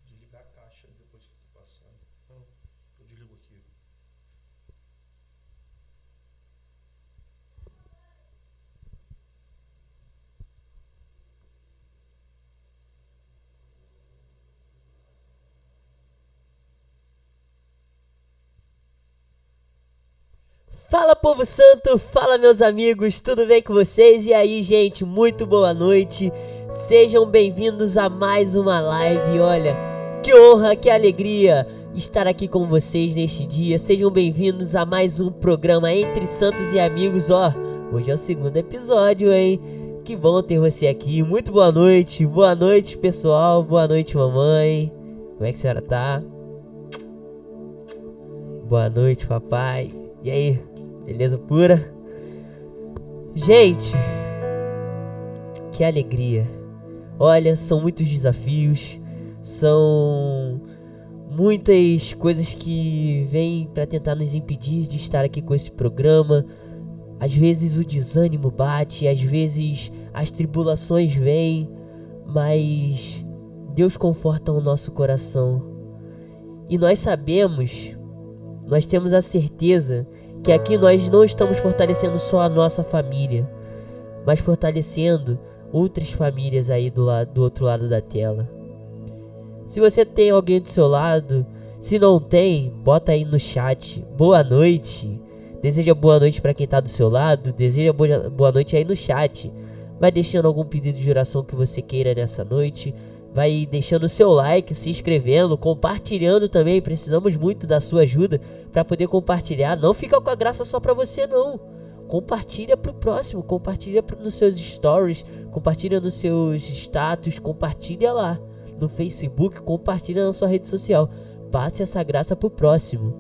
Desligar a caixa depois que tu passar. Não, eu desligo aqui. Fala, povo santo, fala, meus amigos, tudo bem com vocês? E aí, gente, muito boa noite. Sejam bem-vindos a mais uma live. Olha, que honra, que alegria estar aqui com vocês neste dia. Sejam bem-vindos a mais um programa Entre Santos e Amigos. Hoje é o segundo episódio, hein? Que bom ter você aqui. Muito boa noite, pessoal. Boa noite, mamãe. Como é que a senhora tá? Boa noite, papai. E aí? Beleza pura? Gente, que alegria. Olha, são muitos desafios, são muitas coisas que vêm para tentar nos impedir de estar aqui com esse programa. Às vezes o desânimo bate, às vezes as tribulações vêm, mas Deus conforta o nosso coração. E nós sabemos, nós temos a certeza que aqui nós não estamos fortalecendo só a nossa família, mas fortalecendo outras famílias aí do outro lado da tela. Se você tem alguém do seu lado, se não tem, bota aí no chat, boa noite. Deseja boa noite para quem está do seu lado, deseja boa noite aí no chat. Vai deixando algum pedido de oração que você queira nessa noite. Vai deixando o seu like, se inscrevendo, compartilhando também. Precisamos muito da sua ajuda para poder compartilhar. Não fica com a graça só para você, não. Compartilha pro próximo, compartilha nos seus stories, compartilha nos seus status, compartilha lá no Facebook, compartilha na sua rede social. Passe essa graça pro próximo.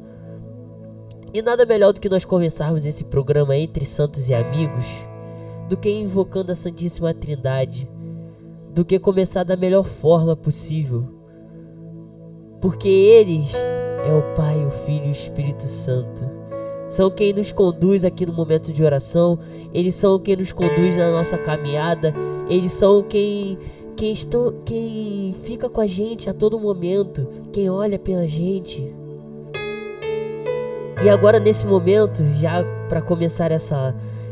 E nada melhor do que nós começarmos esse programa Entre Santos e Amigos do que invocando a Santíssima Trindade, do que começar da melhor forma possível, porque eles é o Pai, o Filho e o Espírito Santo. São quem nos conduz aqui no momento de oração, eles são quem nos conduz na nossa caminhada, eles são quem fica com a gente a todo momento, quem olha pela gente. E agora nesse momento, já para começar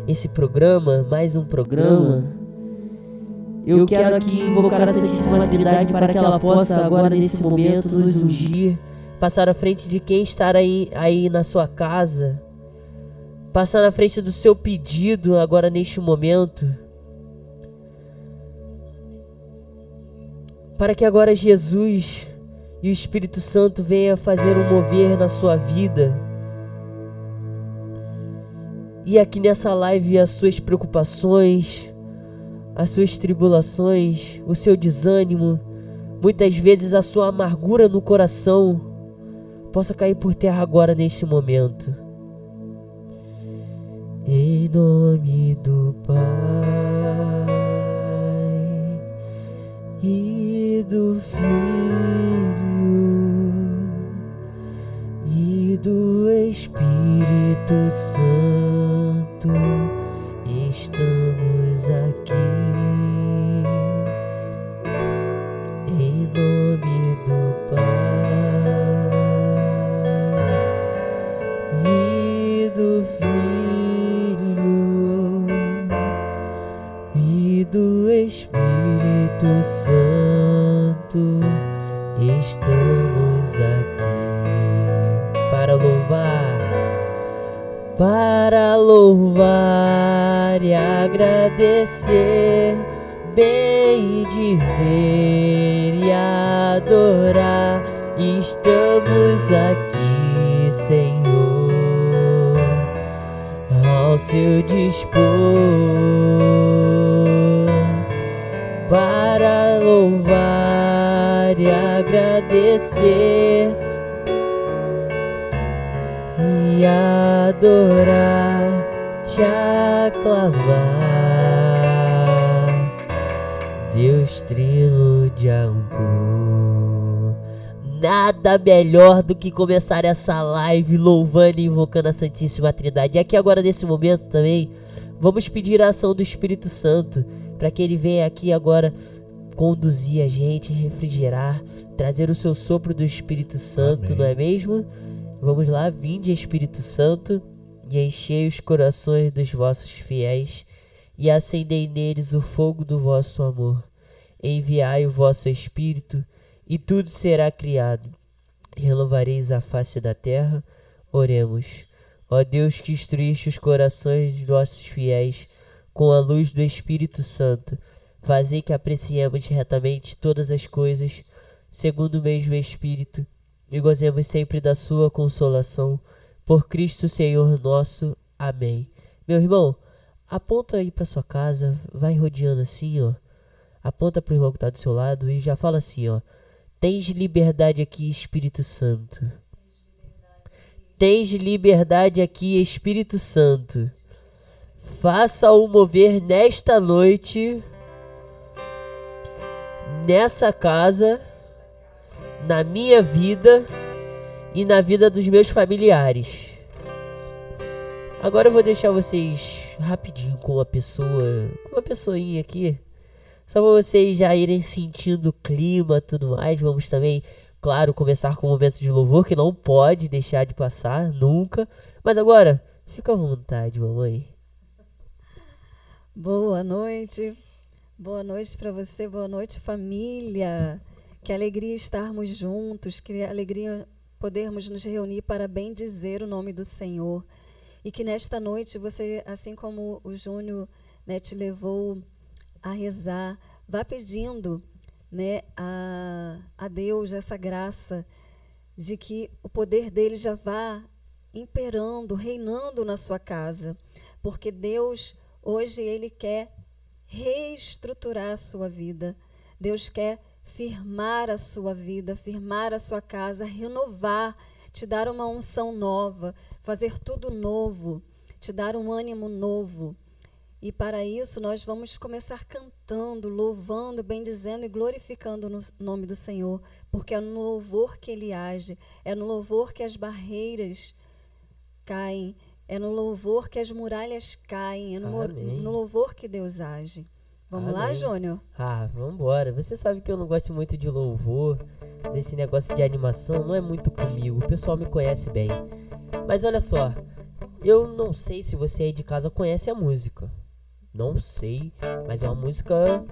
esse programa, mais um programa, eu quero aqui invocar a Santíssima Trindade para que ela possa agora nesse momento nos ungir, passar à frente de quem está aí na sua casa, passar na frente do seu pedido agora neste momento, para que agora Jesus e o Espírito Santo venha fazer um mover na sua vida. E aqui nessa live as suas preocupações, as suas tribulações, o seu desânimo, muitas vezes a sua amargura no coração, possa cair por terra agora neste momento. Em nome do Pai e do Filho e do Espírito Santo, estamos aqui. Em nome do Pai e do Filho e do Espírito Santo, estamos aqui para louvar e agradecer, bem dizer e adorar. Estamos aqui, Senhor, ao seu dispor, para louvar e agradecer e adorar-te, te aclamar, Deus Trino de amor. Nada melhor do que começar essa live louvando e invocando a Santíssima Trindade. E aqui agora nesse momento também vamos pedir a ação do Espírito Santo para que ele venha aqui agora conduzir a gente, refrigerar, trazer o seu sopro do Espírito Santo. Amém. Não é mesmo? Vamos lá, vinde Espírito Santo e enchei os corações dos vossos fiéis e acendei neles o fogo do vosso amor. Enviai o vosso Espírito e tudo será criado. Renovareis a face da terra. Oremos. Ó Deus, que instruíste os corações dos vossos fiéis com a luz do Espírito Santo, fazei que apreciemos retamente todas as coisas, segundo o mesmo Espírito, e gozemos sempre da sua consolação. Por Cristo Senhor nosso. Amém. Meu irmão, aponta aí para sua casa, vai rodeando assim, ó. Aponta pro irmão que tá do seu lado e já fala assim, ó. Tens liberdade aqui, Espírito Santo. Tens liberdade aqui, Espírito Santo. Faça-o mover nesta noite, nessa casa, na minha vida e na vida dos meus familiares. Agora eu vou deixar vocês rapidinho com uma pessoinha aqui, só para vocês já irem sentindo o clima e tudo mais. Vamos também, claro, começar com momentos de louvor que não pode deixar de passar, nunca. Mas agora, fica à vontade, mamãe. Boa noite para você, boa noite, família. Que alegria estarmos juntos, que alegria podermos nos reunir para bendizer o nome do Senhor. E que nesta noite você, assim como o Júnior, né, te levou a rezar, vá pedindo, né, a Deus essa graça de que o poder dele já vá imperando, reinando na sua casa. Porque Deus, hoje, ele quer reestruturar a sua vida. Deus quer firmar a sua vida, firmar a sua casa, renovar, te dar uma unção nova, fazer tudo novo, te dar um ânimo novo. E para isso nós vamos começar cantando, louvando, bendizendo e glorificando o nome do Senhor, porque é no louvor que ele age, é no louvor que as barreiras caem, é no louvor que as muralhas caem, é no louvor que Deus age. Vamos lá, Júnior? Vamos embora. Você sabe que eu não gosto muito de louvor, desse negócio de animação, não é muito comigo. O pessoal me conhece bem. Mas olha só, eu não sei se você aí de casa conhece a música. Não sei, mas é uma música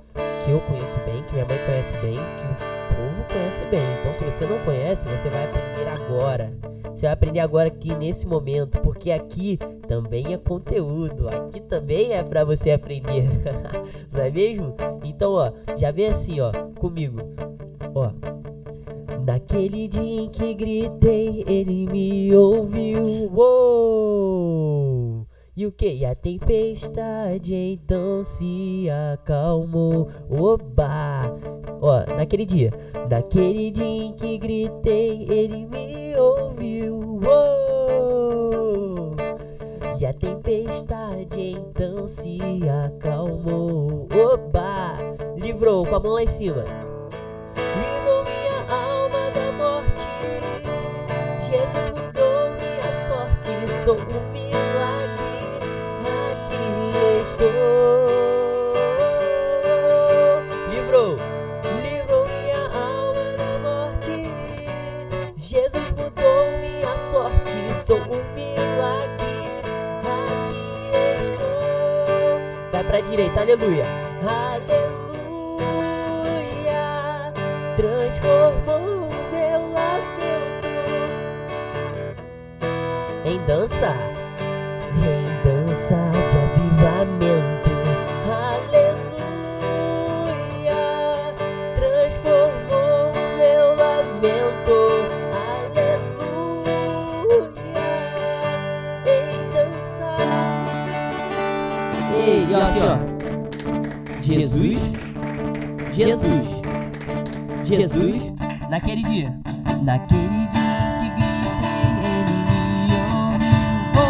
que eu conheço bem, que minha mãe conhece bem, que o povo conhece bem. Então, se você não conhece, você vai aprender agora. Você vai aprender agora aqui nesse momento, porque aqui também é conteúdo, aqui também é pra você aprender, não é mesmo? Então, ó, já vem assim, ó, comigo, ó. Naquele dia em que gritei, ele me ouviu, uou! E o que? E a tempestade então se acalmou, oba! Ó, naquele dia em que gritei, ele me ouviu, uou! E a tempestade então se acalmou, oba! Livrou, com a mão lá em cima. Livrou minha alma da morte, Jesus mudou minha sorte, sou um milagre, aqui estou. Livrou minha alma da morte, Jesus mudou minha sorte, sou um milagre, aqui estou. Vai pra direita, aleluia. Aleluia, transformou meu lamento em dança de avivamento. Aleluia, transformou meu lamento. Aleluia, em dança. Ei, ó, assim, ó. Jesus, naquele dia que gritei, ele me ouviu, oh!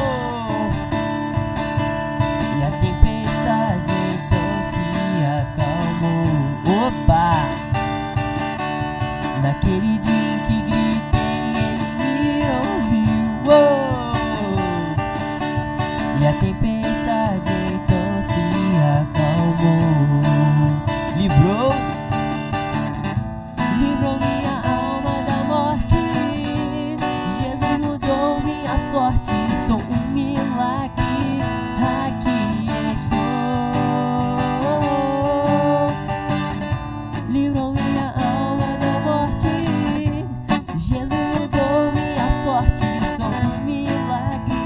sou um milagre, aqui estou. Livrou minha alma da morte, Jesus mudou minha sorte, sou um milagre,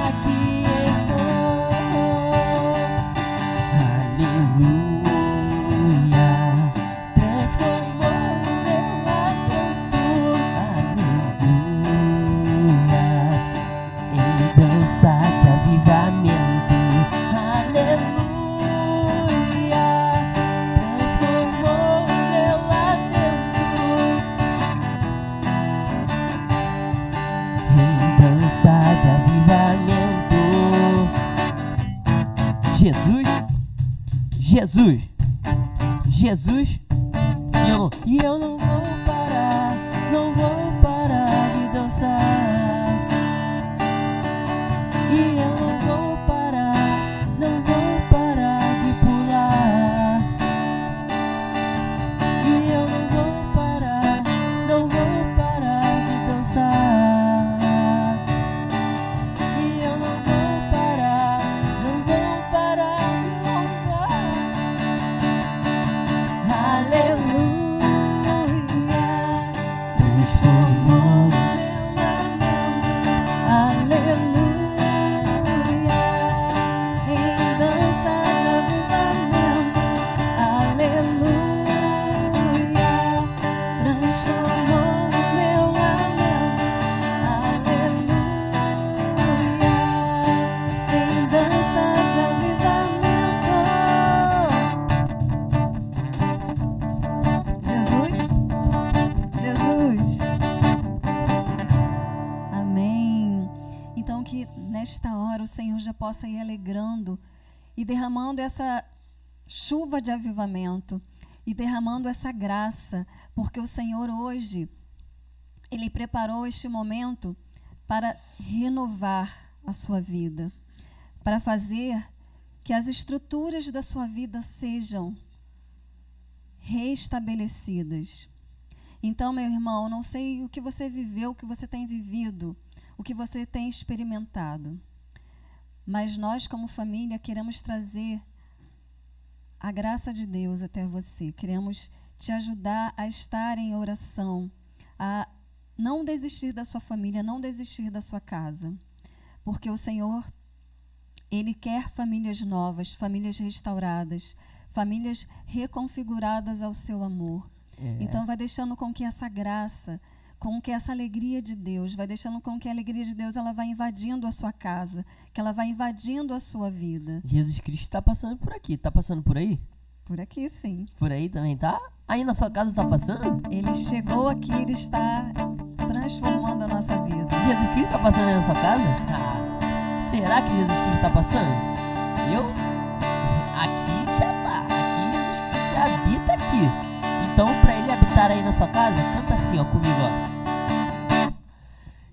aqui estou. Aleluia, transformou meu lamento, aleluia, em dança de avivamento, aleluia, transformou meu lamento em dança de avivamento. Jesus, Jesus, Jesus, e eu não vou parar, não vou parar de dançar. E eu não vou parar, não vou parar de pular. E eu não vou parar, não vou parar de dançar. E eu não vou parar, não vou parar de louvar. Aleluia, transformou meu lamento. Aleluia, em dança de avivamento. Aleluia, transformou meu lamento. Aleluia, em dança de avivamento. Jesus, Jesus. Amém. Então que nesta hora o Senhor já possa ir alegrando e derramando essa chuva de avivamento e derramando essa graça, porque o Senhor hoje, Ele preparou este momento para renovar a sua vida, para fazer que as estruturas da sua vida sejam restabelecidas. Então, meu irmão, não sei o que você viveu, o que você tem vivido, o que você tem experimentado, mas nós, como família, queremos trazer a graça de Deus até você. Queremos te ajudar a estar em oração, a não desistir da sua família, não desistir da sua casa, porque o Senhor, Ele quer famílias novas, famílias restauradas, famílias reconfiguradas ao seu amor. Então vai deixando com que essa graça, com que essa alegria de Deus, vai deixando com que a alegria de Deus ela vai invadindo a sua casa, que ela vai invadindo a sua vida. Jesus Cristo está passando por aqui. Tá passando por aí? Por aqui, sim. Por aí também tá? Aí na sua casa tá passando? Ele chegou aqui, Ele está transformando a nossa vida. Jesus Cristo tá passando aí na sua casa? Será que Jesus Cristo tá passando? Eu? Aqui já tá. Aqui Jesus Cristo já habita aqui. Então, pra Ele habitar aí na sua casa, canta assim, ó, comigo, ó.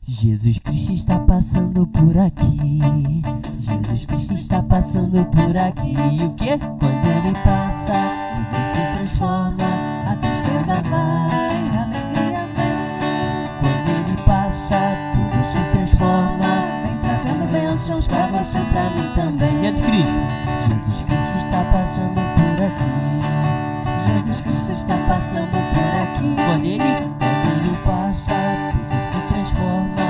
Jesus Cristo está passando por aqui. Jesus Cristo está passando por aqui. E o quê? Quando Ele passa, tudo se transforma. A tristeza vai, a alegria vem. Quando Ele passa, tudo se transforma. Vem trazendo bênçãos pra você, pra mim também. Jesus Cristo. Jesus Cristo está passando por aqui. Jesus Cristo está passando por aqui. Quando Ele passa, tudo se transforma.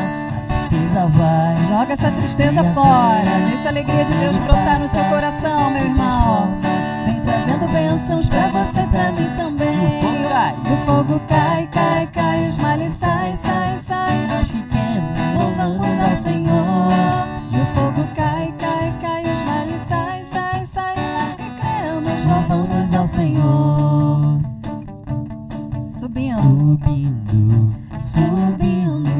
A tristeza vai. Joga essa tristeza fora. Deixa a alegria de Deus brotar no seu coração, meu irmão. Vem trazendo bênçãos pra você, pra mim também. E o fogo cai. O fogo cai, cai, cai. Os males sai, sai, sai. Nós fiquemos Louvamos ao Senhor. E o fogo cai, cai, cai. Os males sai, sai, sai. Nós que cremos, louvamos ao Senhor. Subindo, subindo, subindo,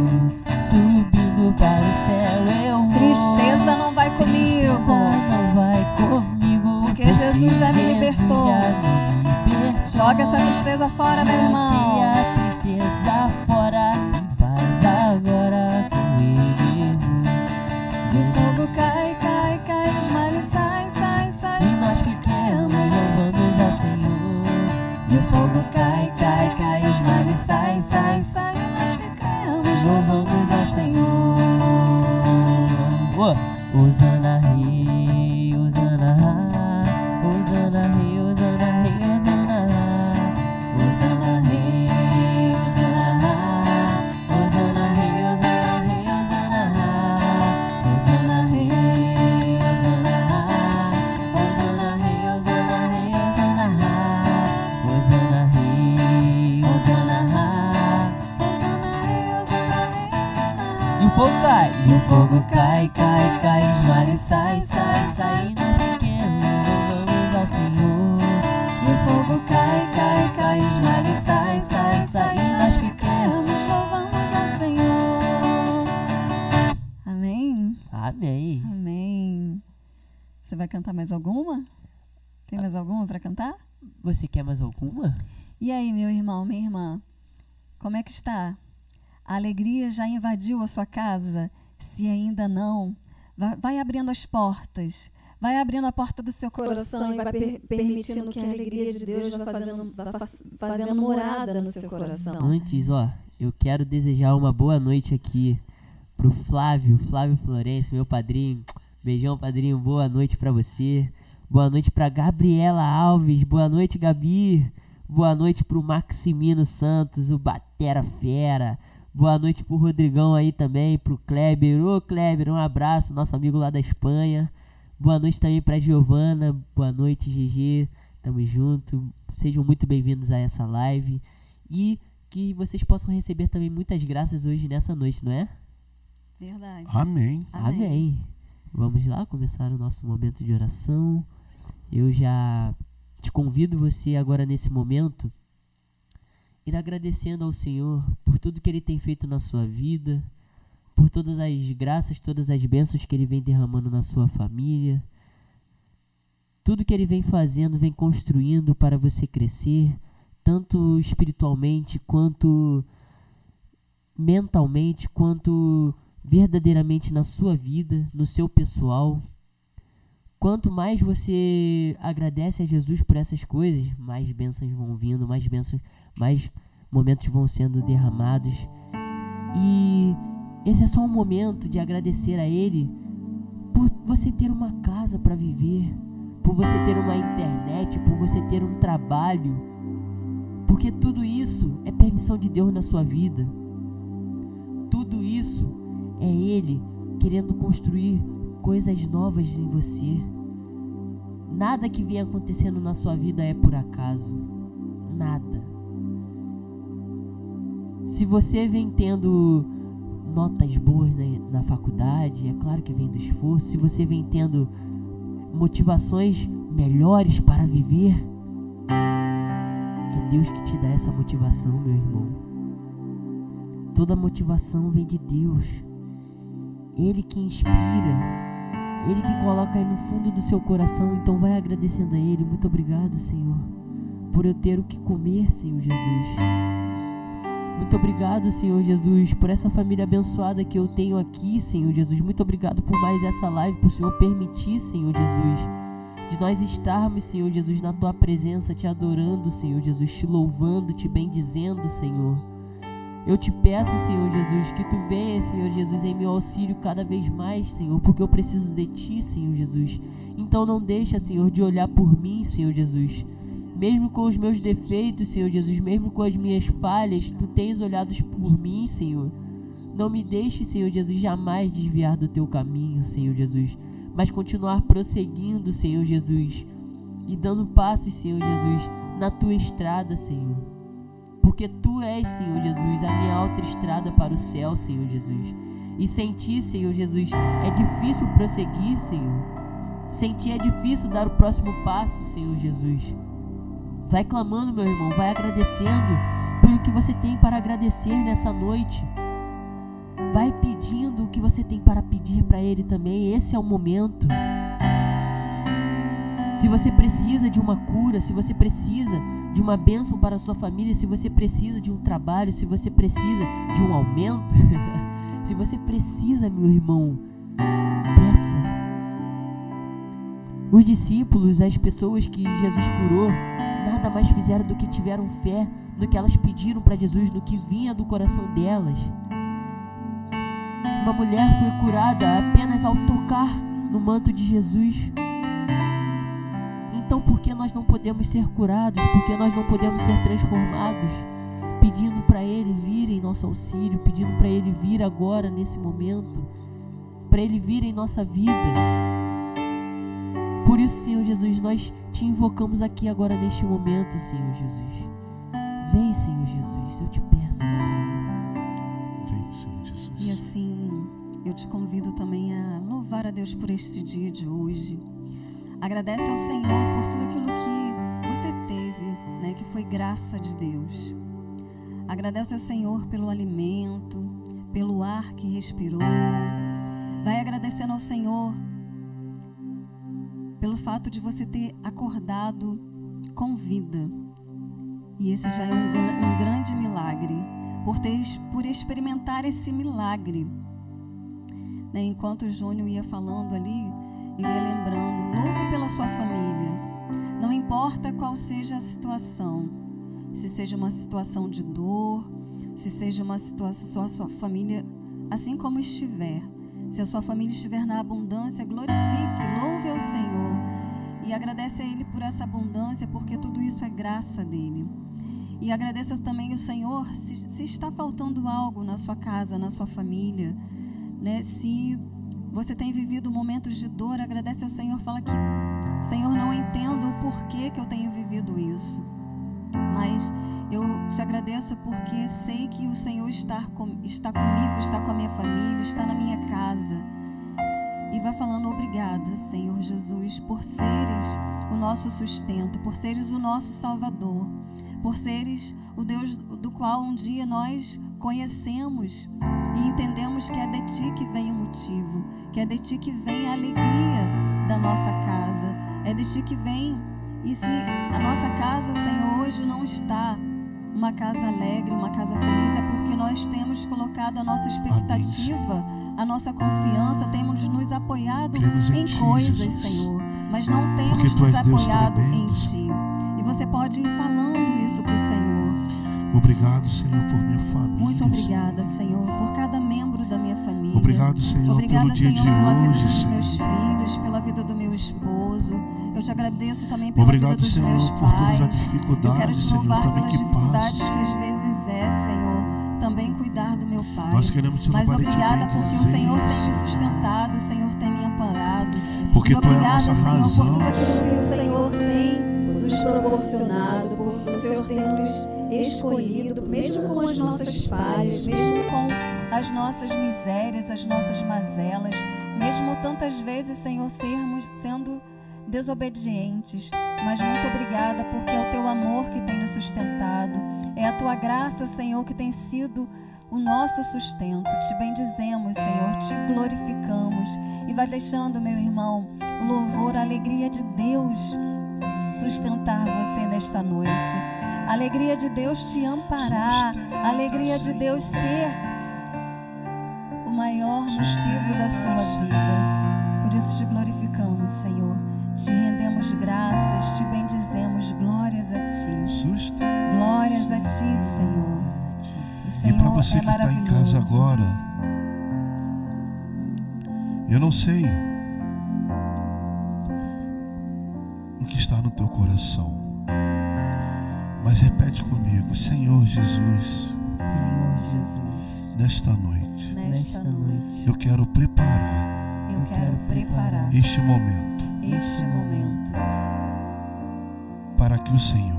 subindo para o céu. Eu vou. tristeza não vai comigo, Tristeza não vai comigo, porque Jesus já me libertou. já me libertou. Joga essa tristeza fora, meu irmão. Joguei a tristeza fora, em paz agora com Ele. E o fogo cai, cai, cai. Os males sai, sai, sai. E nós que cremos, louvamos ao Senhor. E o fogo cai, cai, cai. Os males sai, sai, sai. Nós que cremos, louvamos ao Senhor. favor. Osana Rei, Osana Ha, Osana Rei, Osana Rei, Osana Ha, Osana Rei, Osana Ha, Osana Rei, Osana Rei, Osana Ha, Osana Rei, Osana Ha, Osana Rei, Osana Rei, Osana Ha, Osana Rei, Osana Ha, Osana Rei, Osana Rei, Osana Ha. E o fogo cai, e o fogo cai, cai, cai, os males sai, sai, sai, e nós pequenos louvamos ao Senhor. E o fogo cai, cai, cai, os males sai, sai, sai, e nós que cremos louvamos ao Senhor. Amém? Amém. Amém. Você vai cantar mais alguma? Tem mais alguma para cantar? Você quer mais alguma? E aí, meu irmão, minha irmã, como é que está? A alegria já invadiu a sua casa? Se ainda não, vai abrindo as portas. Vai abrindo a porta do seu coração e vai permitindo que a alegria de Deus vá fazendo morada no seu coração. Antes, eu quero desejar uma boa noite aqui pro Flávio Florencio, meu padrinho. Beijão, padrinho, boa noite pra você. Boa noite pra Gabriela Alves, boa noite, Gabi. Boa noite pro Maximino Santos, o Batera Fera. Boa noite pro Rodrigão aí também, pro Kleber. Ô Kleber, um abraço, nosso amigo lá da Espanha. Boa noite também pra Giovana. Boa noite, GG. Tamo junto. Sejam muito bem-vindos a essa live. E que vocês possam receber também muitas graças hoje nessa noite, não é? Verdade. Amém. Amém. Vamos lá começar o nosso momento de oração. Eu já te convido você agora nesse momento ir agradecendo ao Senhor por tudo que Ele tem feito na sua vida, por todas as graças, todas as bênçãos que Ele vem derramando na sua família, tudo que Ele vem fazendo, vem construindo para você crescer, tanto espiritualmente, quanto mentalmente, quanto verdadeiramente na sua vida, no seu pessoal. Quanto mais você agradece a Jesus por essas coisas, mais bênçãos vão vindo, mais momentos vão sendo derramados. E esse é só um momento de agradecer a Ele por você ter uma casa para viver, por você ter uma internet, por você ter um trabalho, porque tudo isso é permissão de Deus na sua vida. Tudo isso é Ele querendo construir coisas novas em você. Nada que vem acontecendo na sua vida é por acaso. Nada. Se você vem tendo notas boas na faculdade, é claro que vem do esforço. Se você vem tendo motivações melhores para viver, é Deus que te dá essa motivação, meu irmão. Toda motivação vem de Deus. Ele que inspira, Ele que coloca aí no fundo do seu coração. Então vai agradecendo a Ele. Muito obrigado, Senhor, por eu ter o que comer, Senhor Jesus. Muito obrigado, Senhor Jesus, por essa família abençoada que eu tenho aqui, Senhor Jesus. Muito obrigado por mais essa live, por o Senhor permitir, Senhor Jesus, de nós estarmos, Senhor Jesus, na Tua presença, Te adorando, Senhor Jesus, Te louvando, Te bendizendo, Senhor. Eu te peço, Senhor Jesus, que Tu venha, Senhor Jesus, em meu auxílio cada vez mais, Senhor, porque eu preciso de Ti, Senhor Jesus. Então não deixa, Senhor, de olhar por mim, Senhor Jesus. Mesmo com os meus defeitos, Senhor Jesus, mesmo com as minhas falhas, Tu tens olhado por mim, Senhor. Não me deixe, Senhor Jesus, jamais desviar do Teu caminho, Senhor Jesus, mas continuar prosseguindo, Senhor Jesus, e dando passos, Senhor Jesus, na Tua estrada, Senhor. Porque Tu és, Senhor Jesus, a minha autoestrada para o céu, Senhor Jesus. E sem Ti, Senhor Jesus, é difícil prosseguir, Senhor. Sem Ti é difícil dar o próximo passo, Senhor Jesus. Vai clamando, meu irmão, vai agradecendo por o que você tem para agradecer nessa noite. Vai pedindo o que você tem para pedir para Ele também. Esse é o momento. Se você precisa de uma cura, se você precisa de uma bênção para a sua família, se você precisa de um trabalho, se você precisa de um aumento, se você precisa, meu irmão, peça. Os discípulos, as pessoas que Jesus curou, nada mais fizeram do que tiveram fé no que elas pediram para Jesus, no que vinha do coração delas. Uma mulher foi curada apenas apenas ao tocar no manto de Jesus. Então, por que nós não podemos ser curados? Por que nós não podemos ser transformados? Pedindo para Ele vir em nosso auxílio, pedindo para Ele vir agora, nesse momento, para Ele vir em nossa vida. Por isso, Senhor Jesus, nós te invocamos aqui agora neste momento, Senhor Jesus. Vem, Senhor Jesus, eu te peço, Senhor. Vem, Senhor Jesus. E assim, eu te convido também a louvar a Deus por este dia de hoje. Agradece ao Senhor por tudo aquilo que você teve, né, que foi graça de Deus. Agradece ao Senhor pelo alimento, pelo ar que respirou. Vai agradecendo ao Senhor pelo fato de você ter acordado com vida. E esse já é um grande milagre, por experimentar esse milagre. Né? Enquanto o Júnior ia falando ali, eu ia lembrando, louve pela sua família. Não importa qual seja a situação, se seja uma situação de dor, se seja uma situação, a sua família, assim como estiver, se a sua família estiver na abundância, glorifique, louve ao Senhor e agradece a Ele por essa abundância, porque tudo isso é graça dEle. E agradeça também ao Senhor se está faltando algo na sua casa, na sua família, né? Se você tem vivido momentos de dor, agradece ao Senhor, fala que, Senhor, não entendo o porquê que eu tenho vivido isso, mas eu te agradeço porque sei que o Senhor está comigo, está com a minha família, está na minha casa. E vai falando, obrigada, Senhor Jesus, por seres o nosso sustento, por seres o nosso Salvador, por seres o Deus do qual um dia nós conhecemos e entendemos que é de Ti que vem o motivo, que é de Ti que vem a alegria da nossa casa, é de Ti que vem. E se a nossa casa, Senhor, hoje não está uma casa alegre, uma casa feliz, é porque nós temos colocado a nossa expectativa, a nossa confiança, temos nos apoiado em coisas, Jesus, Senhor, mas não temos nos apoiado em Ti. E você pode ir falando isso para o Senhor. Obrigado, Senhor, por minha família. Muito obrigada, Senhor, por cada membro da minha família. Obrigado, Senhor, obrigada, pelo dia Senhor, de pela vida hoje, dos Senhor. meus filhos, pela vida do meu esposo. Eu te agradeço também pela Obrigado, vida dos Senhor, meus por todas as pais. dificuldades, Eu quero te Senhor, louvar também pelas que dificuldades passa. que às vezes Senhor, também cuidar do meu pai. Nós queremos te Mas louvar e te obrigada porque o bendizer, Senhor tem me Senhor. sustentado, o Senhor tem me amparado. Porque E Tu é a obrigada, nossa Senhor, razão. por tudo aquilo que o Senhor tem nos proporcionado, por o Senhor ter nos escolhido, mesmo com as nossas falhas, mesmo com as nossas misérias, as nossas mazelas, mesmo tantas vezes, Senhor, sendo desobedientes. Mas muito obrigada, porque é o Teu amor que tem nos sustentado, é a Tua graça, Senhor, que tem sido o nosso sustento. Te bendizemos, Senhor, te glorificamos. E vai deixando, meu irmão, o louvor, a alegria de Deus sustentar você nesta noite. A alegria de Deus te amparar, a alegria de Deus ser o maior motivo da sua vida. Por isso te glorificamos, Senhor. Te rendemos graças, te bendizemos. Glórias a Ti. Glórias a Ti, Senhor. O Senhor E para você é que está em maravilhoso. casa agora, eu não sei o que está no teu coração, mas repete comigo: Senhor Jesus, Senhor Jesus, nesta noite nesta noite eu quero preparar eu quero preparar este momento este momento para que o Senhor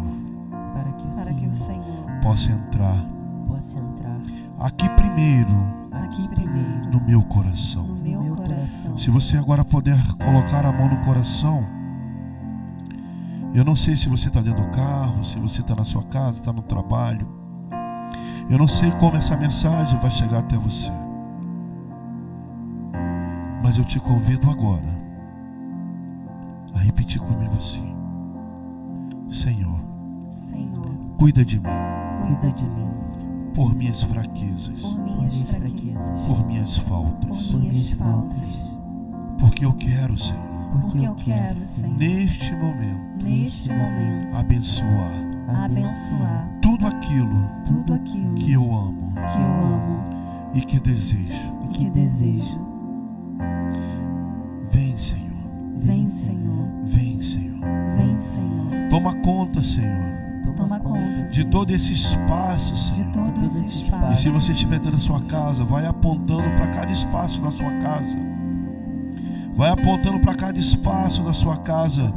para que o Senhor possa entrar possa entrar aqui primeiro aqui primeiro no meu coração. no meu coração. Se você agora puder colocar a mão no coração, eu não sei se você está dentro do carro, se você está na sua casa, está no trabalho. Eu não sei como essa mensagem vai chegar até você, mas eu te convido agora a repetir comigo assim: Senhor, Senhor, cuida de mim, cuida de mim, por minhas fraquezas, por minhas fraquezas, por minhas faltas, por minhas faltas, porque eu quero, Senhor, porque eu quero, Senhor, neste momento, neste momento, abençoar abençoar tudo aquilo tudo aquilo que eu amo que eu amo e que desejo. e que desejo. Toma conta, Senhor, Toma conta, de todo esse espaço, de Senhor. todo esse E espaço. se você estiver dentro da sua casa, vai apontando para cada espaço da sua casa. Vai apontando para cada espaço da sua casa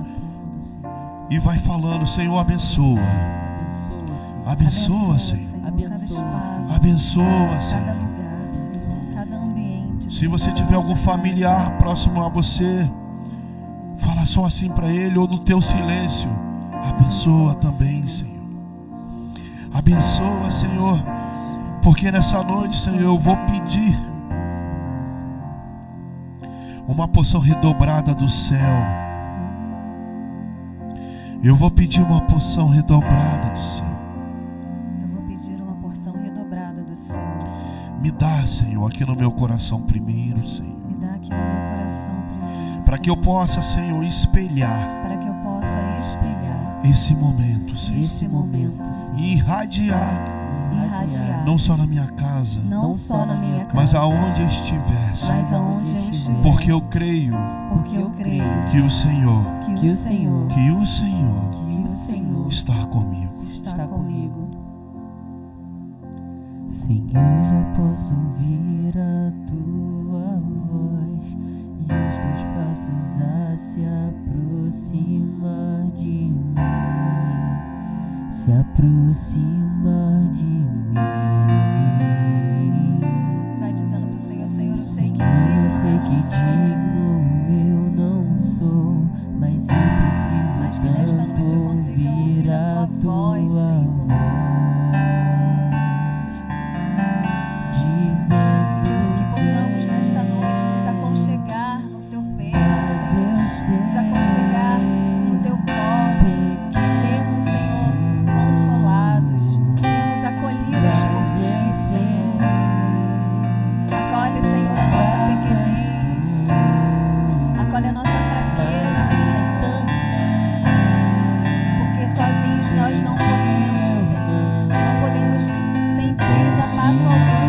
e vai falando: Senhor, abençoa. Abençoa, Senhor. Cada espaço, Abençoa, cada Senhor. lugar, Senhor, cada ambiente. Se você tiver algum familiar próximo a você, fala só assim para ele, ou no teu silêncio: abençoa também, Senhor. Abençoa, Senhor, porque nessa noite, Senhor, eu vou pedir uma porção redobrada do céu. Eu vou pedir uma porção redobrada do céu. Eu vou pedir uma porção redobrada do céu. Me dá, Senhor, aqui no meu coração primeiro, Senhor. Me dá aqui no meu coração primeiro, Para que eu Senhor. possa, Senhor, espelhar Para que eu possa espelhar esse momento, Senhor. este momento, Senhor. E irradiar, Irradiar, não só na minha casa, não só na minha casa, mas aonde eu estiver, Senhor. mas aonde eu estiver. Porque eu creio Porque eu creio que o Senhor, que o Senhor, que o Senhor que o Senhor está comigo. está comigo. Senhor, já posso ouvir a tua voz e os teus passos a se aproximar de mim, se aproximar de mim. Vai dizendo pro Senhor: Senhor, eu sei que Senhor, eu sei que digno digno eu não sou, mas eu preciso Mas que nesta tanto noite eu consiga ouvir a tua voz, Senhor. Que possamos nesta noite nos aconchegar no teu peito, Senhor. Nos aconchegar no teu colo. Sermos, Senhor, consolados. Sermos acolhidos por ti, Senhor. Acolhe, Senhor, a nossa pequenez. Acolhe a nossa fraqueza, Senhor. Porque sozinhos nós não podemos, Senhor. Não podemos sentir, dar passo algum.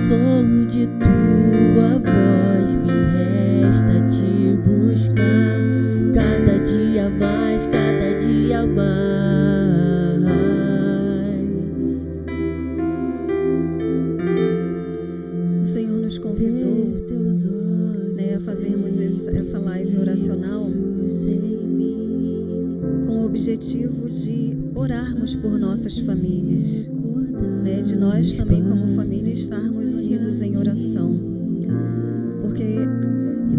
som de tua voz me resta te nos convidou, né, a fazermos essa live oracional com o objetivo de orarmos por nossas famílias, né, de nós também como família estarmos unidos em oração, porque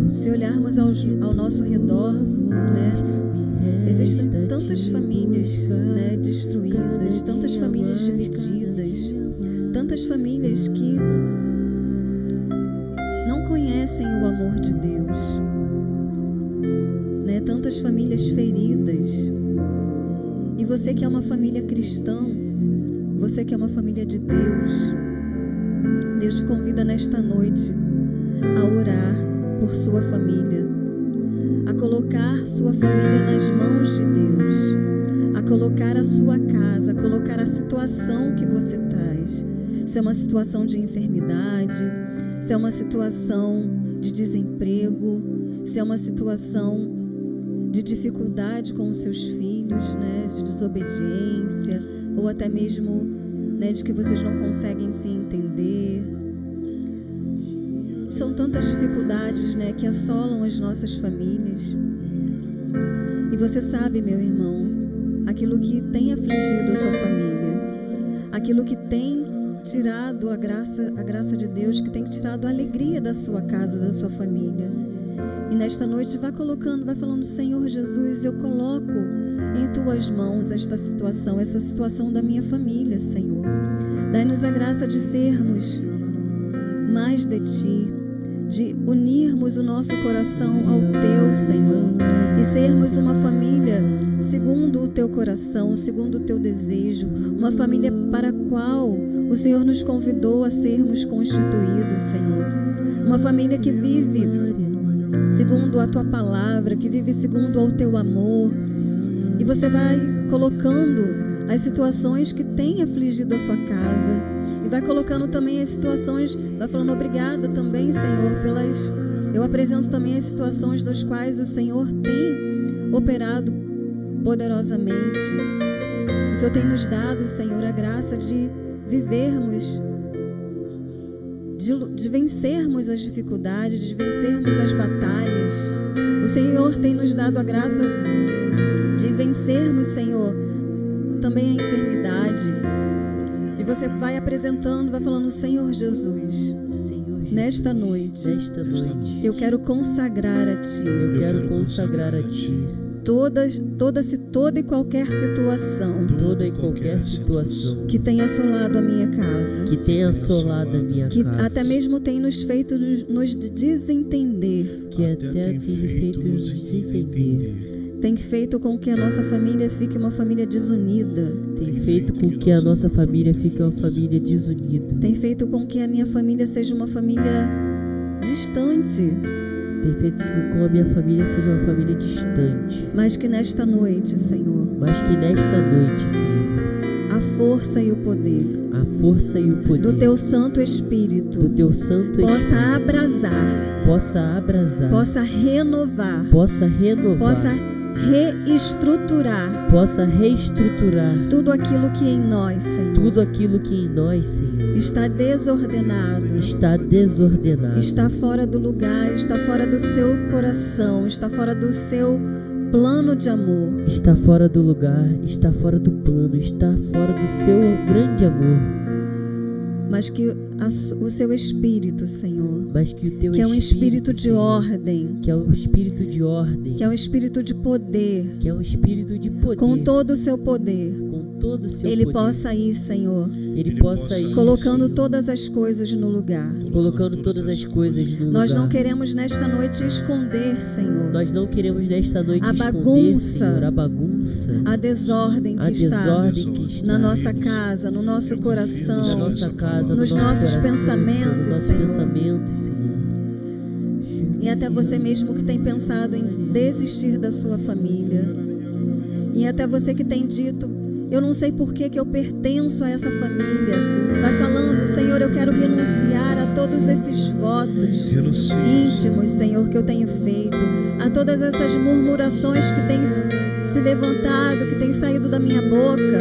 se olharmos ao nosso redor, né, existem tantas famílias, né, destruídas, tantas famílias divididas, tantas famílias que não conhecem o amor de Deus, né, tantas famílias feridas. E você que é uma família cristã, você que é uma família de Deus, Deus te convida nesta noite a orar por sua família, a colocar sua família nas mãos de Deus, a colocar a sua casa, a colocar a situação que você traz. Se é uma situação de enfermidade, se é uma situação de desemprego, se é uma situação de dificuldade com os seus filhos, né, de desobediência, ou até mesmo, né, de que vocês não conseguem se entender. São tantas dificuldades, né, que assolam as nossas famílias. E você sabe, meu irmão, aquilo que tem afligido a sua família, aquilo que tem tirado a graça de Deus, que tem tirado a alegria da sua casa, da sua família. E nesta noite vai colocando, vai falando: Senhor Jesus, eu coloco em tuas mãos essa situação da minha família, Senhor. Dai-nos a graça de sermos mais de Ti, de unirmos o nosso coração ao Teu, Senhor, e sermos uma família segundo o Teu coração, segundo o Teu desejo, uma família para a qual o Senhor nos convidou a sermos constituídos, Senhor. Uma família que vive segundo a Tua palavra, que vive segundo ao Teu amor. E você vai colocando as situações que têm afligido a sua casa, e vai colocando também as situações, vai falando: obrigada também, Senhor, eu apresento também as situações das quais o Senhor tem operado poderosamente. O Senhor tem nos dado, Senhor, a graça de vivermos, de vencermos as dificuldades, de vencermos as batalhas. O Senhor tem nos dado a graça de vencermos, Senhor, também a enfermidade. E você vai apresentando, vai falando: Senhor Jesus, nesta noite, eu quero consagrar a Ti. Toda e qualquer situação que tenha assolado a minha casa, que até mesmo tem nos feito nos desentender, tem feito com que a nossa família fique uma família desunida, tem feito com que a minha família seja uma família distante, tem feito com a minha família seja uma família distante. Mas que nesta noite, Senhor, a força e o poder do Teu Santo Espírito possa abrasar, possa renovar, possa reestruturar tudo aquilo que em nós, Senhor, está desordenado, está fora do lugar, está fora do Seu coração, está fora do Seu plano de amor, está fora do lugar, está fora do plano, está fora do Seu grande amor. Mas que o Seu Espírito, Senhor, que é um Espírito de ordem, que é um Espírito de ordem, que é um Espírito de poder, com todo o Seu poder, Ele possa ir, Senhor, colocando todas as coisas no lugar. Nós não queremos nesta noite esconder, Senhor, a bagunça, a desordem que está na nossa casa, no nosso coração, nos nossos pensamentos, Senhor. E até você mesmo que tem pensado em desistir da sua família, e até você que tem dito: eu não sei por que eu pertenço a essa família. Vai falando: Senhor, eu quero renunciar a todos esses votos íntimos, Senhor, que eu tenho feito, a todas essas murmurações que têm se levantado, que têm saído da minha boca,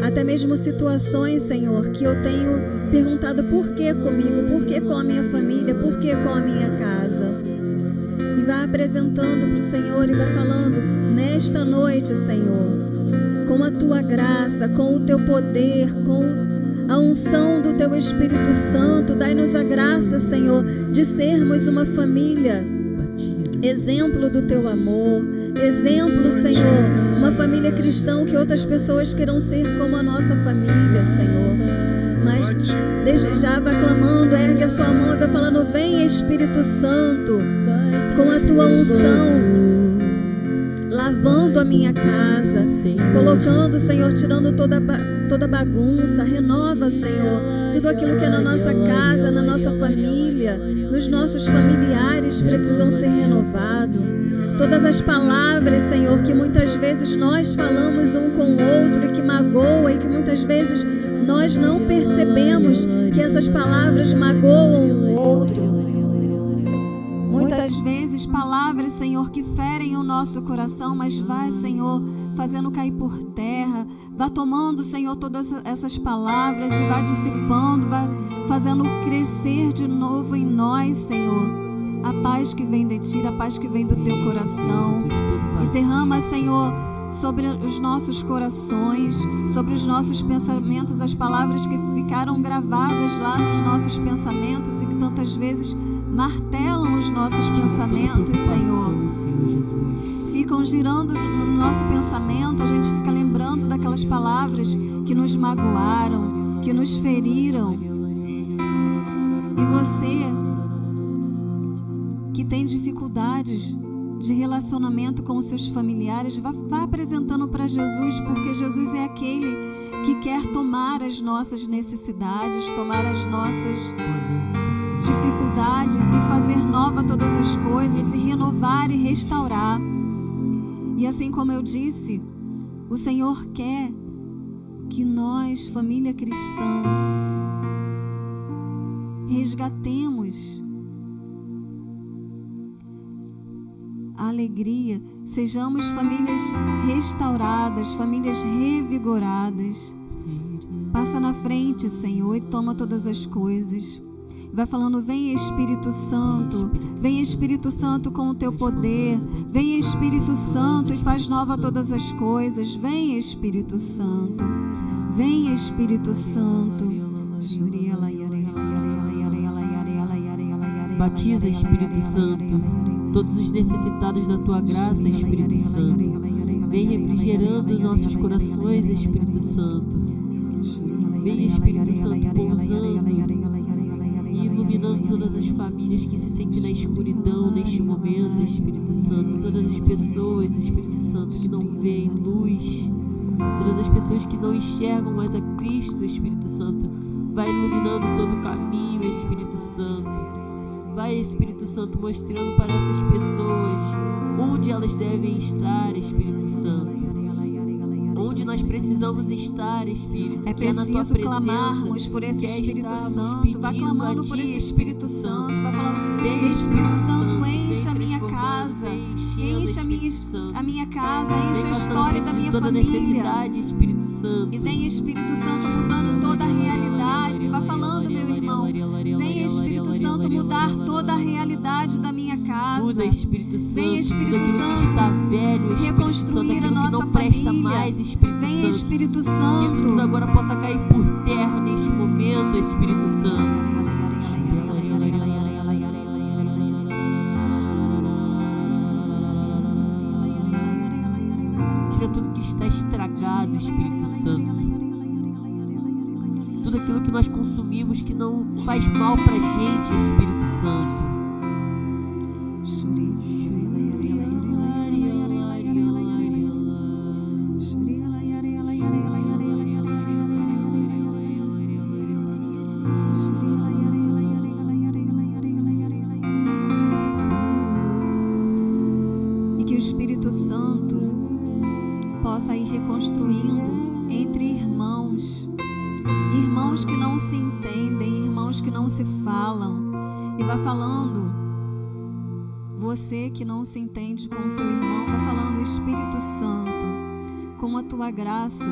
até mesmo situações, Senhor, que eu tenho perguntado por que comigo, por que com a minha família, por que com a minha casa. E vai apresentando para o Senhor e vai falando: nesta noite, Senhor, com a Tua graça, com o Teu poder, com a unção do Teu Espírito Santo, dai-nos a graça, Senhor, de sermos uma família, exemplo do Teu amor, exemplo, Senhor, uma família cristã, que outras pessoas queiram ser como a nossa família, Senhor. Mas desde já vai clamando, ergue a sua mão e vai falando: vem Espírito Santo, com a Tua unção, lavando a minha casa, colocando, Senhor, tirando toda bagunça. Renova, Senhor, tudo aquilo que é na nossa casa, na nossa família, nos nossos familiares precisam ser renovados. Todas as palavras, Senhor, que muitas vezes nós falamos um com o outro e que magoa, e que muitas vezes nós não percebemos que essas palavras magoam o outro. Muitas vezes palavras, Senhor, que ferem o nosso coração, mas vai, Senhor, fazendo cair por terra, vai tomando, Senhor, todas essas palavras e vai dissipando, vai fazendo crescer de novo em nós, Senhor, a paz que vem de Ti, a paz que vem do Teu coração. E derrama, Senhor, sobre os nossos corações, sobre os nossos pensamentos, as palavras que ficaram gravadas lá nos nossos pensamentos e que tantas vezes martelam os nossos pensamentos, Senhor. Ficam girando no nosso pensamento, a gente fica lembrando daquelas palavras que nos magoaram, que nos feriram. E você que tem dificuldades de relacionamento com os seus familiares, vá apresentando para Jesus, porque Jesus é aquele que quer tomar as nossas necessidades, tomar as nossas dificuldades e fazer nova todas as coisas, e renovar e restaurar. E assim como eu disse, o Senhor quer que nós, família cristã, resgatemos a alegria, sejamos famílias restauradas, famílias revigoradas. Passa na frente, Senhor, e toma todas as coisas. Vai falando: vem Espírito Santo, vem Espírito Santo com o Teu poder, vem Espírito Santo e faz nova todas as coisas, vem Espírito Santo, vem Espírito Santo. Batiza, Espírito Santo, todos os necessitados da Tua graça, Espírito Santo. Vem refrigerando nossos corações, Espírito Santo. Vem, Espírito Santo, pousando e iluminando todas as famílias que se sentem na escuridão neste momento, Espírito Santo. Todas as pessoas, Espírito Santo, que não veem luz, todas as pessoas que não enxergam mais a Cristo, Espírito Santo. Vai iluminando todo o caminho, Espírito Santo. Vai, Espírito Santo, mostrando para essas pessoas onde elas devem estar, Espírito Santo. Onde nós precisamos estar, Espírito. É preciso clamarmos por esse Espírito Santo. Vai clamando por esse Espírito Santo. Vai falando: Espírito Santo, enche a minha casa, enche a minha casa, enche a história da minha família. Espírito Santo. E vem Espírito Santo mudando toda a realidade. Vai falando, meu irmão. Vem Espírito Santo mudar toda a realidade da minha casa. Muda, Espírito Santo. Vem Espírito Santo está velho, reconstruir a nossa família. Vem Espírito Santo. Que tudo agora possa cair por terra neste momento, Espírito Santo. Tira tudo que está estragado, Espírito Santo. Tudo aquilo que nós consumimos que não faz mal pra gente, Espírito Santo. E que o Espírito Santo possa ir reconstruindo entre irmãos que não se entendem, irmãos que não se falam, e vai falando, você que não se entende com o seu irmão, vai falando: Espírito Santo, com a Tua graça,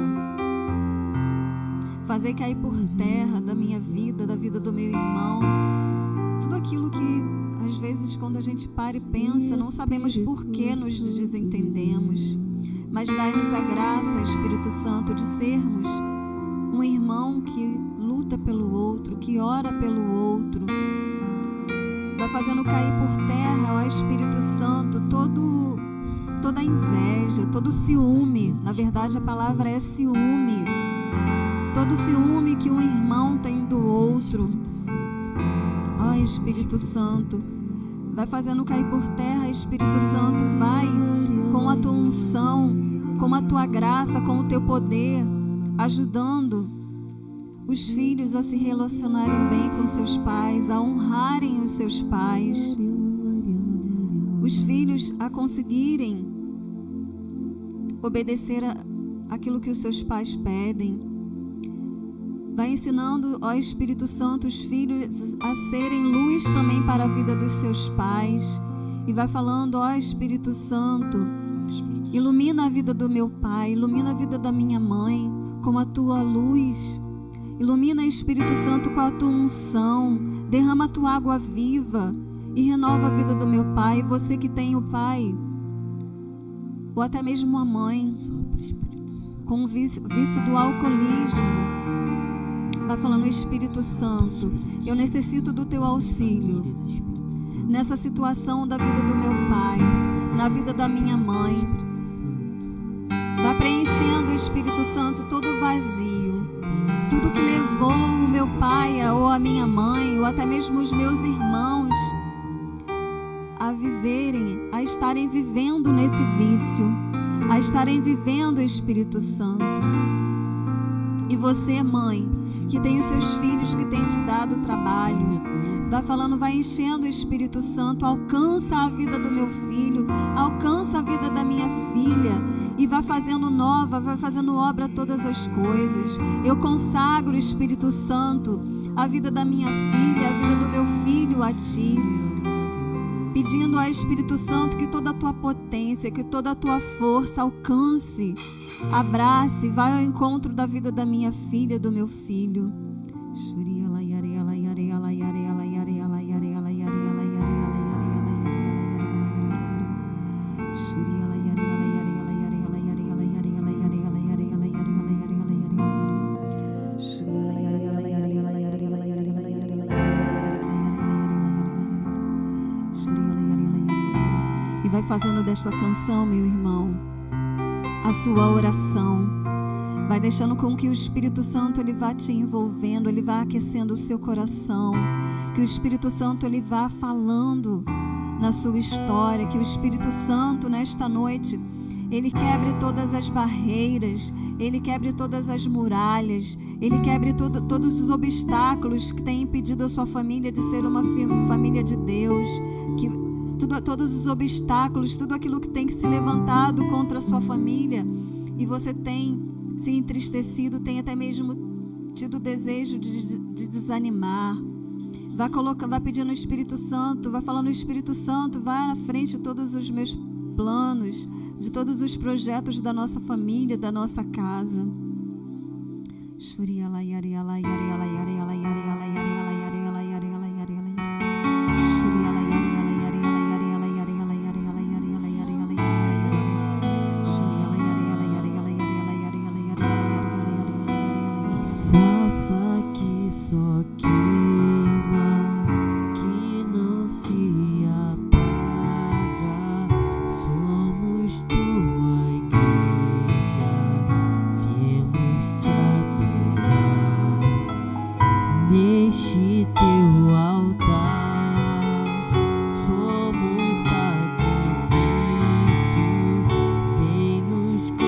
fazer cair por terra da minha vida, da vida do meu irmão, tudo aquilo que às vezes quando a gente para e pensa, não sabemos por que nos desentendemos, mas dai-nos a graça, Espírito Santo, de sermos um irmão que luta pelo outro, que ora pelo outro. Vai fazendo cair por terra, ó Espírito Santo, toda a inveja, todo ciúme. Na verdade, a palavra é ciúme. Todo ciúme que um irmão tem do outro. Ó Espírito Santo, vai fazendo cair por terra, Espírito Santo, vai com a tua unção, com a tua graça, com o teu poder, ajudando os filhos a se relacionarem bem com seus pais, a honrarem os seus pais, os filhos a conseguirem obedecer aquilo que os seus pais pedem. Vai ensinando, ó Espírito Santo, os filhos a serem luz também para a vida dos seus pais. E vai falando, ó Espírito Santo, ilumina a vida do meu pai, ilumina a vida da minha mãe com a tua luz. Ilumina, Espírito Santo, com a tua unção. Derrama a tua água viva e renova a vida do meu pai. Você que tem o pai, ou até mesmo a mãe, com o vício do alcoolismo, vai falando, Espírito Santo, eu necessito do teu auxílio nessa situação da vida do meu pai, na vida da minha mãe. Vai preenchendo, Espírito Santo, todo o vazio, tudo que levou o meu pai ou a minha mãe, ou até mesmo os meus irmãos a viverem, a estarem vivendo nesse vício, a estarem vivendo, Espírito Santo. E você, mãe, que tem os seus filhos, que tem te dado trabalho, vai falando, vai enchendo, o Espírito Santo, alcança a vida do meu filho, alcança a vida da minha filha, e vai fazendo nova, vai fazendo obra todas as coisas. Eu consagro, Espírito Santo, a vida da minha filha, a vida do meu filho a ti, pedindo ao Espírito Santo que toda a tua potência, que toda a tua força alcance, abrace, vai ao encontro da vida da minha filha, do meu filho. E vai fazendo desta canção, meu irmão, a sua oração. Vai deixando com que o Espírito Santo ele vá te envolvendo, ele vá aquecendo o seu coração, que o Espírito Santo ele vá falando na sua história, que o Espírito Santo nesta noite ele quebre todas as barreiras, ele quebre todas as muralhas, ele quebre todos os obstáculos que têm impedido a sua família de ser uma família de Deus, que todos os obstáculos, tudo aquilo que tem se levantado contra a sua família e você tem se entristecido, tem até mesmo tido o desejo de desanimar. Vai pedindo o Espírito Santo, vai falando, o Espírito Santo, vai na frente de todos os meus planos, de todos os projetos da nossa família, da nossa casa. Faça que só queima, que não se apaga. Somos tua igreja, viemos te adorar neste teu altar. Somos sacrifício, vem nos consumir.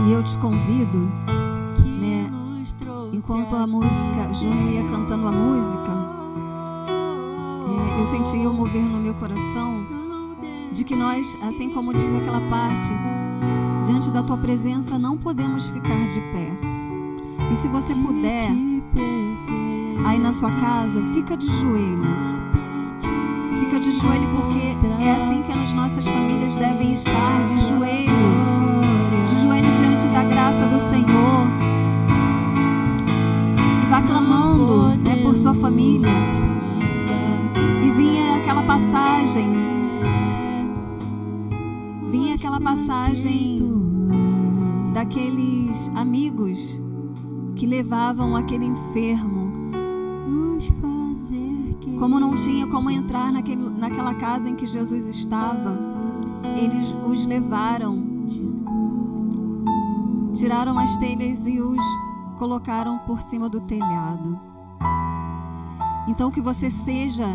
E eu te convido, né, enquanto a música, Júnior ia cantando a música, eu sentia o mover no meu coração de que nós, assim como diz aquela parte, diante da tua presença não podemos ficar de pé. E se você puder, aí na sua casa, fica de joelho. Fica de joelho, porque é assim que as nossas famílias devem estar, de joelho diante da graça do Senhor. E vá clamando, né, por sua família. E vinha aquela passagem daqueles amigos que levavam aquele enfermo. Como não tinha como entrar naquela casa em que Jesus estava, eles os levaram, tiraram as telhas e os colocaram por cima do telhado. Então que você seja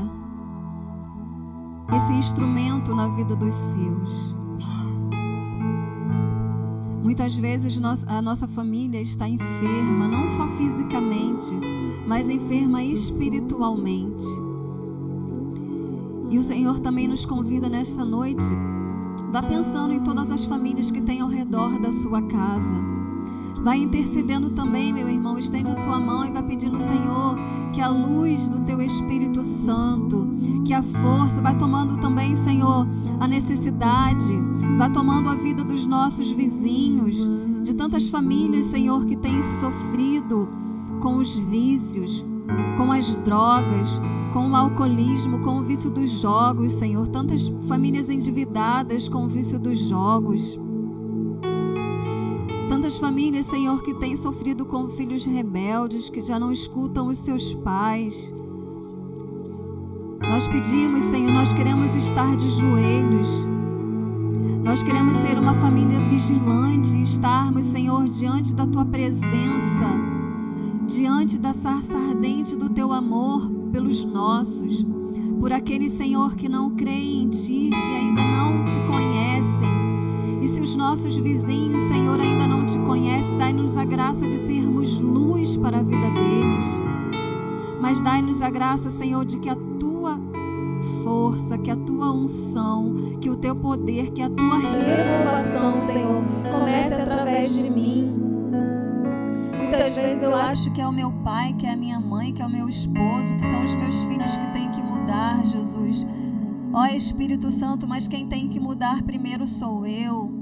esse instrumento na vida dos seus. Muitas vezes a nossa família está enferma, não só fisicamente, mas enferma espiritualmente. E o Senhor também nos convida nesta noite, vá pensando em todas as famílias que tem ao redor da sua casa. Vai intercedendo também, meu irmão, estende a tua mão e vai pedindo, Senhor, que a luz do teu Espírito Santo, que a força, vai tomando também, Senhor, a necessidade, vai tomando a vida dos nossos vizinhos, de tantas famílias, Senhor, que têm sofrido com os vícios, com as drogas, com o alcoolismo, com o vício dos jogos, Senhor. Tantas famílias endividadas com o vício dos jogos. Tantas famílias, Senhor, que têm sofrido com filhos rebeldes, que já não escutam os seus pais. Nós pedimos, Senhor, nós queremos estar de joelhos. Nós queremos ser uma família vigilante e estarmos, Senhor, diante da Tua presença, diante da sarça ardente do Teu amor pelos nossos, por aqueles, Senhor, que não creem em Ti, que ainda não Te conhecem. E se os nossos vizinhos, Senhor, ainda não Te conhecem, dai-nos a graça de sermos luz para a vida deles. Mas dai-nos a graça, Senhor, de que a Tua força, que a Tua unção, que o Teu poder, que a Tua renovação, Senhor, comece através de mim. Muitas vezes eu acho que é o meu pai, que é a minha mãe, que é o meu esposo, que são os meus filhos que têm que mudar, Jesus. Ó Espírito Santo, mas quem tem que mudar primeiro sou eu.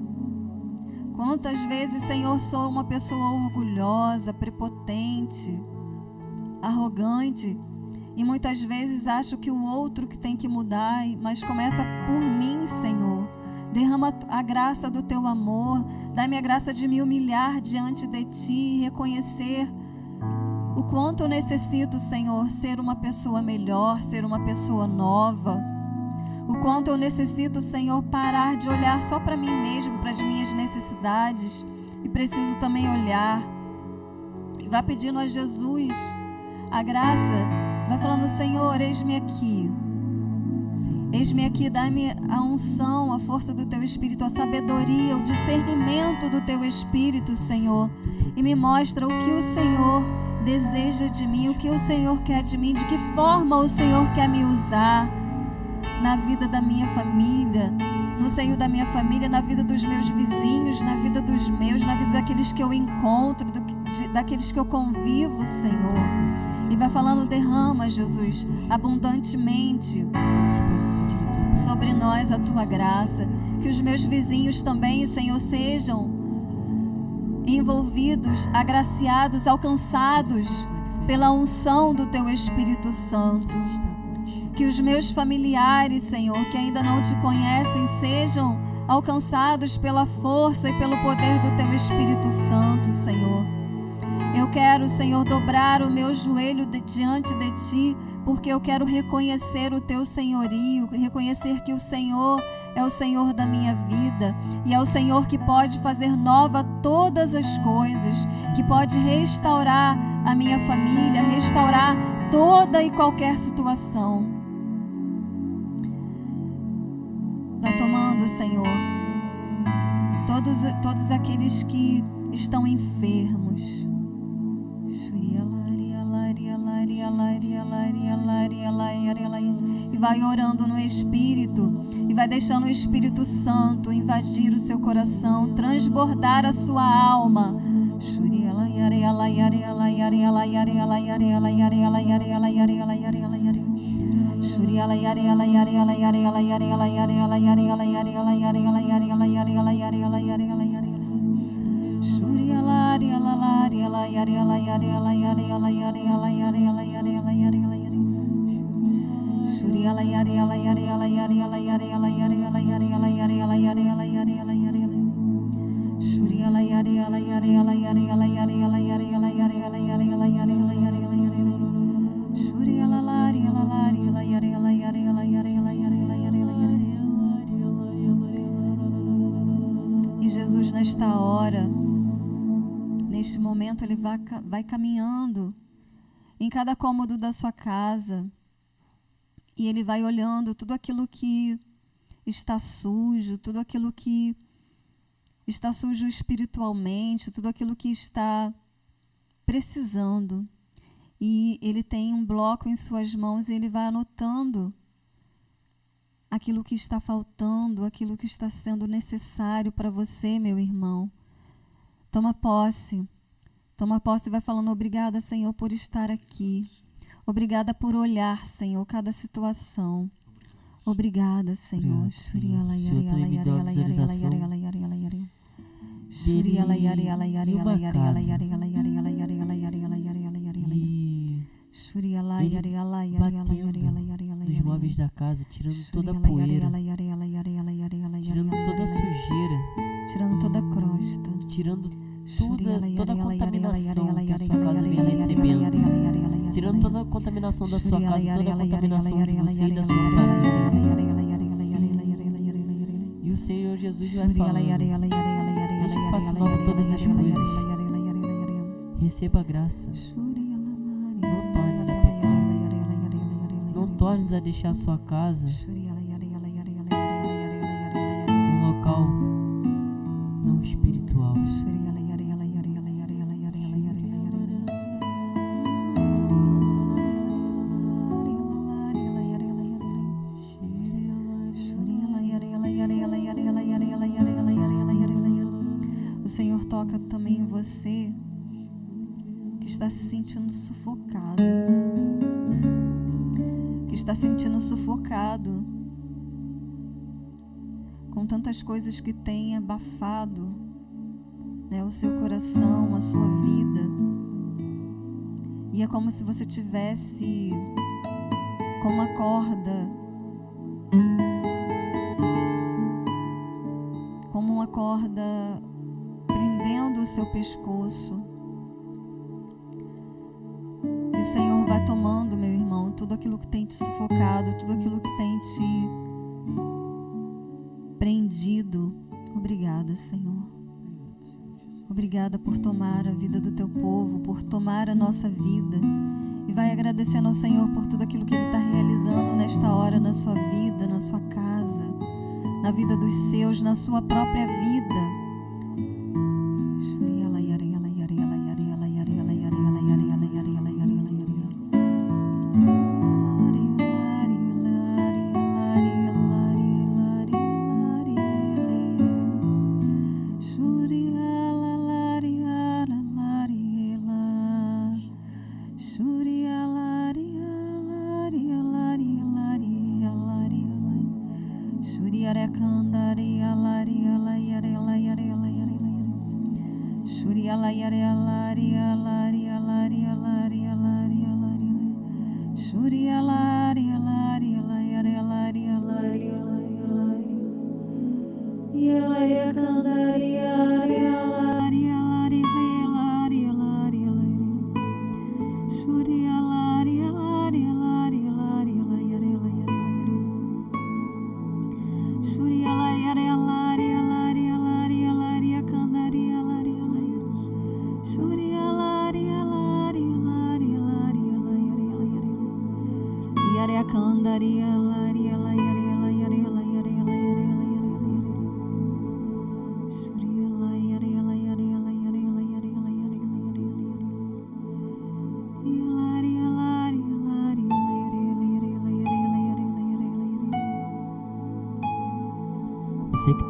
Quantas vezes, Senhor, sou uma pessoa orgulhosa, prepotente, arrogante, e muitas vezes acho que o outro que tem que mudar, mas começa por mim, Senhor. Derrama a graça do Teu amor, dá-me a graça de me humilhar diante de Ti e reconhecer o quanto eu necessito, Senhor, ser uma pessoa melhor, ser uma pessoa nova. O quanto eu necessito, Senhor, parar de olhar só para mim mesmo, para as minhas necessidades, e preciso também olhar. E vai pedindo a Jesus a graça, vai falando, Senhor, eis-me aqui. Eis-me aqui, dá-me a unção, a força do Teu Espírito, a sabedoria, o discernimento do Teu Espírito, Senhor. E me mostra o que o Senhor deseja de mim, o que o Senhor quer de mim, de que forma o Senhor quer me usar na vida da minha família, no seio da minha família, na vida dos meus vizinhos, na vida dos meus, na vida daqueles que eu encontro, daqueles que eu convivo, Senhor. E vai falando, derrama, Jesus, abundantemente sobre nós a Tua graça, que os meus vizinhos também, Senhor, sejam envolvidos, agraciados, alcançados pela unção do Teu Espírito Santo. Que os meus familiares, Senhor, que ainda não Te conhecem, sejam alcançados pela força e pelo poder do Teu Espírito Santo, Senhor. Eu quero, Senhor, dobrar o meu joelho diante de Ti, porque eu quero reconhecer o Teu senhorio, reconhecer que o Senhor é o Senhor da minha vida e é o Senhor que pode fazer nova todas as coisas, que pode restaurar a minha família, restaurar toda e qualquer situação. Vai tomando, Senhor, todos aqueles que estão enfermos. E vai orando no Espírito, e vai deixando o Espírito Santo invadir o seu coração, transbordar a sua alma. E Jesus, nesta hora, neste momento, Ele vai caminhando em cada cômodo da sua casa, e Ele vai olhando tudo aquilo que está sujo, tudo aquilo que está sujo espiritualmente, tudo aquilo que está precisando. E Ele tem um bloco em suas mãos e Ele vai anotando aquilo que está faltando, aquilo que está sendo necessário para você, meu irmão. Toma posse e vai falando: obrigada, Senhor, por estar aqui. Obrigada por olhar, Senhor, cada situação. Obrigada, Senhor. Obrigado, Senhor. O Senhor também me deu a visualização dele e uma casa. E ele batendo nos móveis da casa, tirando toda a poeira, tirando toda a sujeira, tirando toda a crosta, tirando toda a contaminação que a sua casa vem recebendo, tirando toda a contaminação da sua casa, toda a contaminação de você e da sua família. E o Senhor Jesus vai falando: deixa que faça nova todas as coisas. Receba a graça. Não tornes a pecar. Não tornes a deixar a sua casa um local não espiritual. O Senhor toca também em você que está se sentindo sufocado, com tantas coisas que tem abafado, né, o seu coração, a sua vida. E é como se você tivesse com uma corda, prendendo o seu pescoço. E o Senhor vai tomando, meu irmão, tudo aquilo que tem te sufocado, tudo aquilo que tem te prendido. Obrigada, Senhor. Obrigada por tomar a vida do teu povo, por tomar a nossa vida. E vai agradecendo ao Senhor por tudo aquilo que Ele está realizando nesta hora, na sua vida, na sua casa, na vida dos seus, na sua própria vida.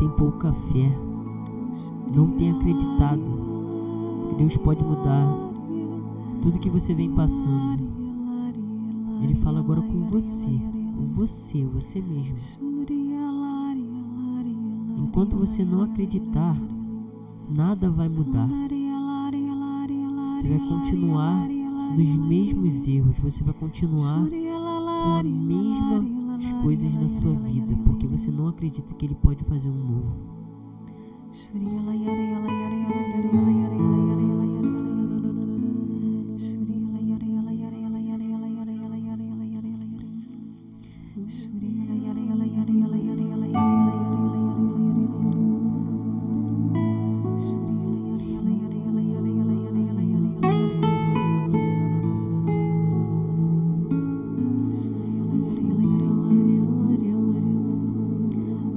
tem pouca fé, não tem acreditado que Deus pode mudar tudo que você vem passando. Ele fala agora com você mesmo. Enquanto você não acreditar, nada vai mudar. Você vai continuar nos mesmos erros, você vai continuar com as mesmas coisas na sua vida, porque você não acredita que Ele pode fazer um novo.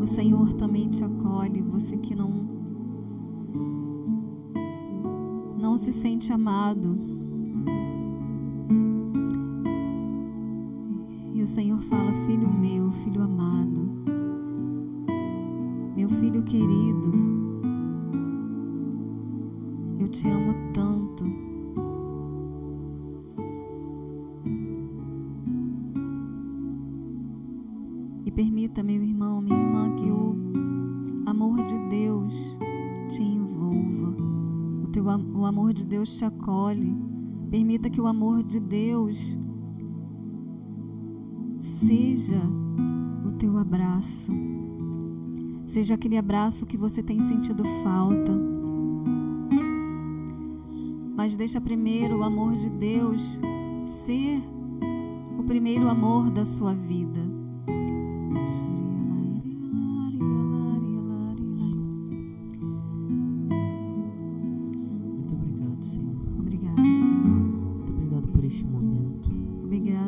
O Senhor também te acolhe, você que não se sente amado. E o Senhor fala: filho meu, filho amado, meu filho querido, eu te amo tanto. E permita, meu irmão, minha irmã, que o amor de Deus te envolva. O amor de Deus te acolhe. Permita que o amor de Deus seja o teu abraço. Seja aquele abraço que você tem sentido falta. Mas deixa primeiro o amor de Deus ser o primeiro amor da sua vida.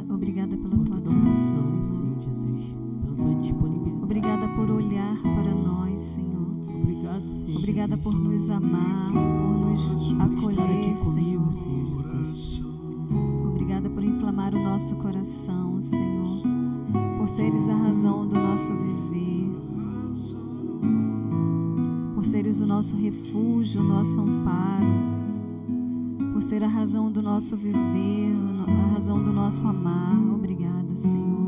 Obrigada pela tua graça, Senhor Jesus, pela tua disponibilidade. Obrigada por olhar para nós, Senhor. Obrigado, Senhor. Obrigada por nos amar, por nos acolher, Senhor. Obrigada por inflamar o nosso coração, Senhor. Por seres a razão do nosso viver. Por seres o nosso refúgio, o nosso amparo. Por ser a razão do nosso viver, a razão do nosso amar. Obrigada, Senhor.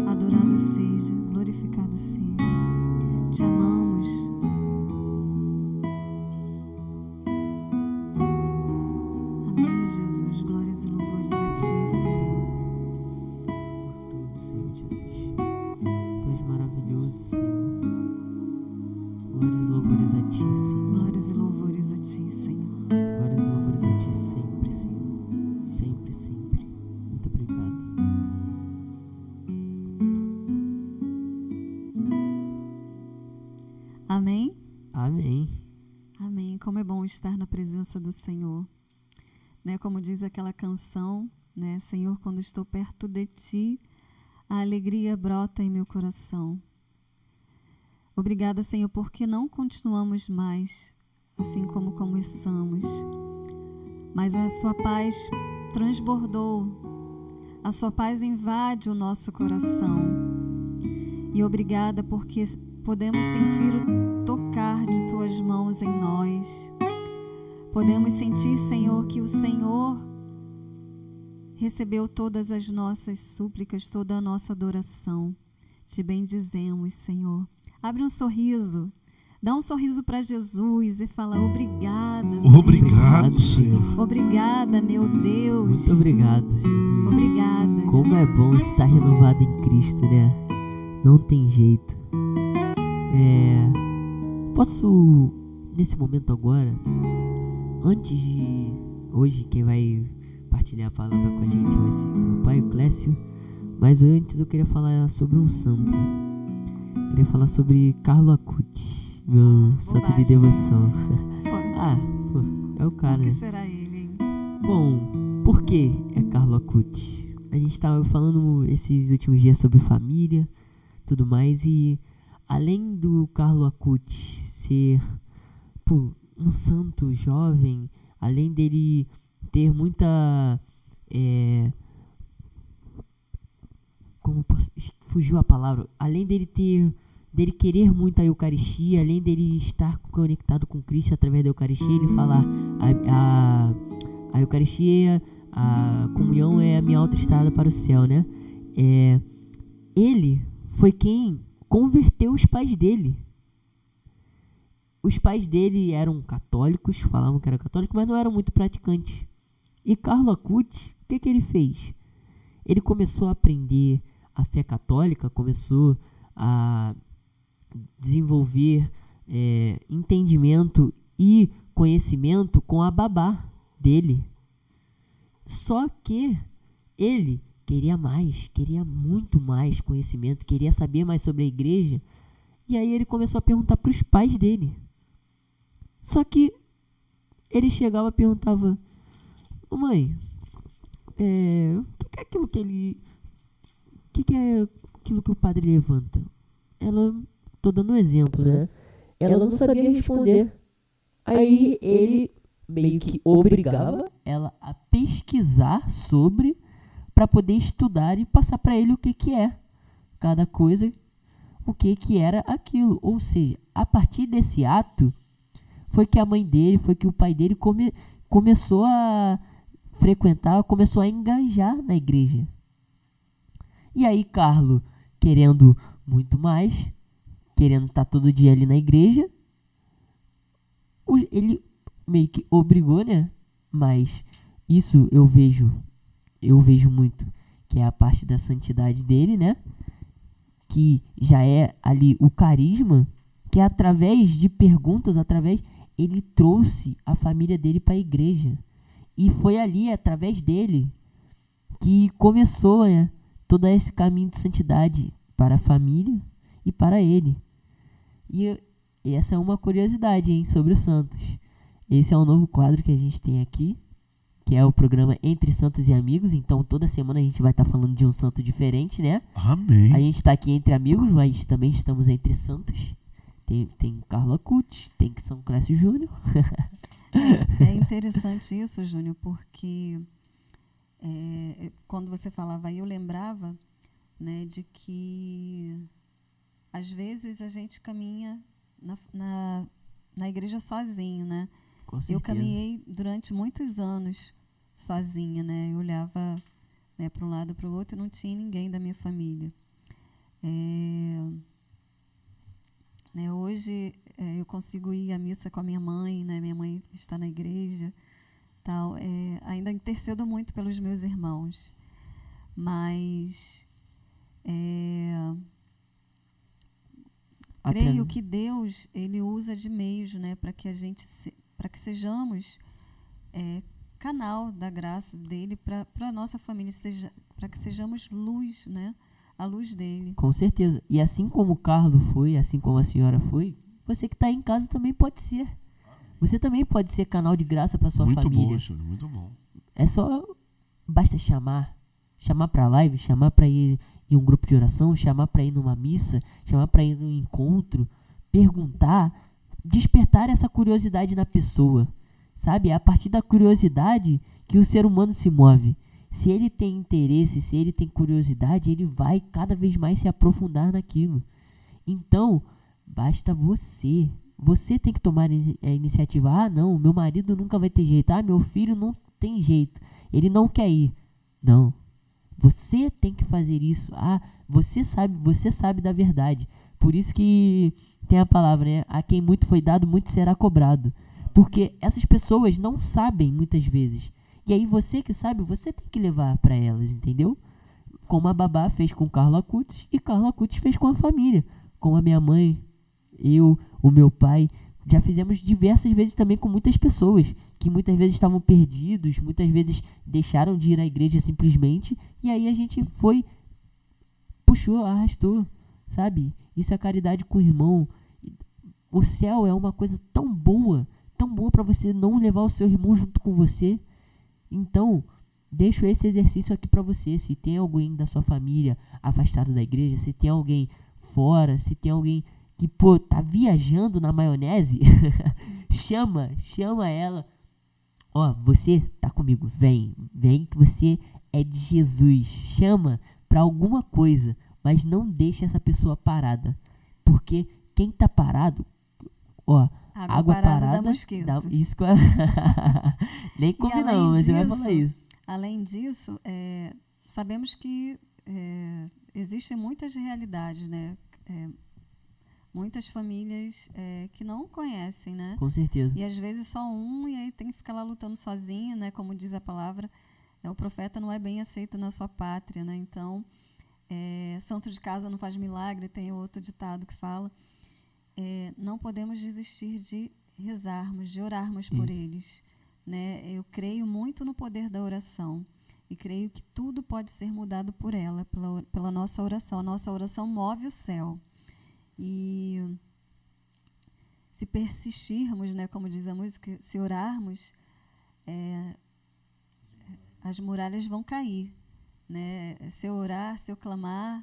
Adorado seja, glorificado seja. Te amamos. Amém, Jesus. Glórias e louvores a Ti, Senhor. Por tudo, Senhor Jesus. Tu és maravilhoso, Senhor. Glórias e louvores a Ti, Senhor. Glórias e louvores a Ti, Senhor. Glórias e louvores a Ti sempre, Senhor. Sempre, sempre. Muito obrigado. Amém? Amém. Amém. Como é bom estar na presença do Senhor. Né? Como diz aquela canção, né? Senhor, quando estou perto de Ti, a alegria brota em meu coração. Obrigada, Senhor, porque não continuamos mais assim como começamos, mas a Sua paz transbordou, a Sua paz invade o nosso coração. E obrigada porque podemos sentir o tocar de Tuas mãos em nós. Podemos sentir, Senhor, que o Senhor recebeu todas as nossas súplicas, toda a nossa adoração. Te bendizemos, Senhor. Abre um sorriso, dá um sorriso para Jesus e fala: obrigada, Senhor. Obrigado, Senhor. Obrigada, meu Deus. Muito obrigado, Jesus. Obrigada, Como Jesus. é bom estar renovado em Cristo, né? Não tem jeito. Posso, nesse momento agora, antes de... Hoje quem vai partilhar a palavra com a gente vai ser o meu pai, o Clécio. Mas antes eu queria falar sobre um santo. Queria falar sobre Carlo Acutis, meu santo de devoção. É o cara. O que né? será ele, hein? Bom, por que é Carlo Acutis? A gente estava falando esses últimos dias sobre família, tudo mais, e além do Carlo Acutis ser um santo jovem, além dele ter muita... fugiu a palavra. Além dele ter dele querer muito a Eucaristia, além dele estar conectado com Cristo através da Eucaristia, ele falar a Eucaristia, a comunhão é a minha autoestrada para o céu, né? Ele foi quem converteu os pais dele. Os pais dele eram católicos, falavam que era católico, mas não eram muito praticantes. E Carlo Acutis, o que ele fez? Ele começou a aprender a fé católica, começou a desenvolver entendimento e conhecimento com a babá dele. Só que ele queria mais, queria muito mais conhecimento, queria saber mais sobre a igreja. E aí ele começou a perguntar para os pais dele. Só que ele chegava e perguntava: mãe, o que é aquilo que ele... O que é aquilo que o padre levanta? Ela, tô dando um exemplo, né? Ela não sabia responder. Aí ele meio que obrigava ela a pesquisar sobre, para poder estudar e passar para ele o que é cada coisa, o que era aquilo. Ou seja, a partir desse ato foi que a mãe dele, foi que o pai dele começou a frequentar, começou a engajar na igreja. E aí Carlo, querendo muito mais, querendo estar todo dia ali na igreja, ele meio que obrigou, né? Mas isso eu vejo muito, que é a parte da santidade dele, né? Que já é ali o carisma, que através de perguntas, ele trouxe a família dele para a igreja. E foi ali, através dele, que começou, né, todo esse caminho de santidade para a família e para ele. E essa é uma curiosidade, hein, sobre os santos. Esse é um novo quadro que a gente tem aqui, que é o programa Entre Santos e Amigos. Então toda semana a gente vai estar falando de um santo diferente, né? Amém. A gente está aqui entre amigos, mas também estamos entre santos. Tem Carlo Acutis, tem São Clécio Júnior. É interessante isso, Júnior, porque quando você falava aí, eu lembrava, né, de que às vezes a gente caminha na igreja sozinho, né? Eu caminhei durante muitos anos sozinha, né? Eu olhava, né, para um lado, para o outro, e não tinha ninguém da minha família. Hoje eu consigo ir à missa com a minha mãe, né? Minha mãe está na igreja, tal. Ainda intercedo muito pelos meus irmãos, mas creio que Deus, ele usa de meios, né, para que sejamos canal da graça dele para a nossa família, para que sejamos luz, né, a luz dele. Com certeza. E assim como o Carlos foi, assim como a senhora foi, você que está em casa também pode ser. Você também pode ser canal de graça para sua família. Muito bom, Júnior, muito bom. Basta chamar para a live, chamar para ir em um grupo de oração, chamar para ir numa missa, chamar para ir num encontro, perguntar, despertar essa curiosidade na pessoa, sabe? É a partir da curiosidade que o ser humano se move. Se ele tem interesse, se ele tem curiosidade, ele vai cada vez mais se aprofundar naquilo. Então, basta você. Você tem que tomar a iniciativa. Ah, não, meu marido nunca vai ter jeito. Ah, meu filho não tem jeito. Ele não quer ir. Não. Você tem que fazer isso. Ah, você sabe da verdade. Por isso que tem a palavra, né? A quem muito foi dado, muito será cobrado. Porque essas pessoas não sabem muitas vezes. E aí você que sabe, você tem que levar para elas, entendeu? Como a babá fez com Carlo Acutis e Carlo Acutis fez com a família. Com a minha mãe, eu, o meu pai. Já fizemos diversas vezes também com muitas pessoas que muitas vezes estavam perdidos, muitas vezes deixaram de ir à igreja simplesmente, e aí a gente foi, puxou, arrastou, sabe? Isso é caridade com o irmão. O céu é uma coisa tão boa para você não levar o seu irmão junto com você. Então, deixo esse exercício aqui para você. Se tem alguém da sua família afastado da igreja, se tem alguém fora, se tem alguém que, tá viajando na maionese, chama ela. Ó, você tá comigo, vem que você é de Jesus. Chama pra alguma coisa, mas não deixe essa pessoa parada. Porque quem tá parado, ó, água parada dá mosquito. Isso que eu... Nem combinamos, mas você vai falar isso. Além disso, sabemos que existem muitas realidades, né? Muitas famílias que não conhecem, né? Com certeza. E às vezes só um, e aí tem que ficar lá lutando sozinho, né? Como diz a palavra, o profeta não é bem aceito na sua pátria, né? Então, santo de casa não faz milagre, tem outro ditado que fala. Não podemos desistir de rezarmos, de orarmos por eles, né? Eu creio muito no poder da oração e creio que tudo pode ser mudado por ela, pela nossa oração. A nossa oração move o céu. E se persistirmos, né, como diz a música, se orarmos, as muralhas vão cair, né? Se eu orar, se eu clamar,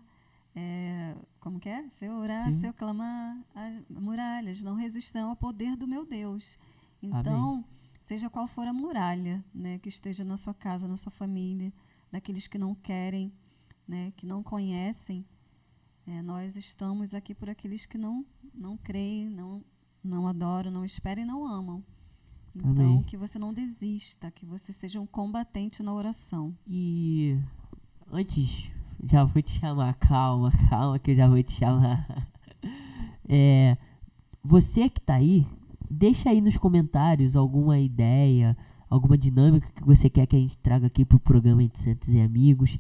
como que é? Se eu orar, Sim. se eu clamar, as muralhas não resistirão ao poder do meu Deus. Então, Amém. seja qual for a muralha, né, que esteja na sua casa, na sua família, daqueles que não querem, né, que não conhecem, nós estamos aqui por aqueles que não creem, não adoram, não esperam e não amam. Então, Amém. que você não desista, que você seja um combatente na oração. E antes, já vou te chamar, calma que eu já vou te chamar. Você que tá aí, deixa aí nos comentários alguma ideia, alguma dinâmica que você quer que a gente traga aqui pro programa Entre Santos e Amigos.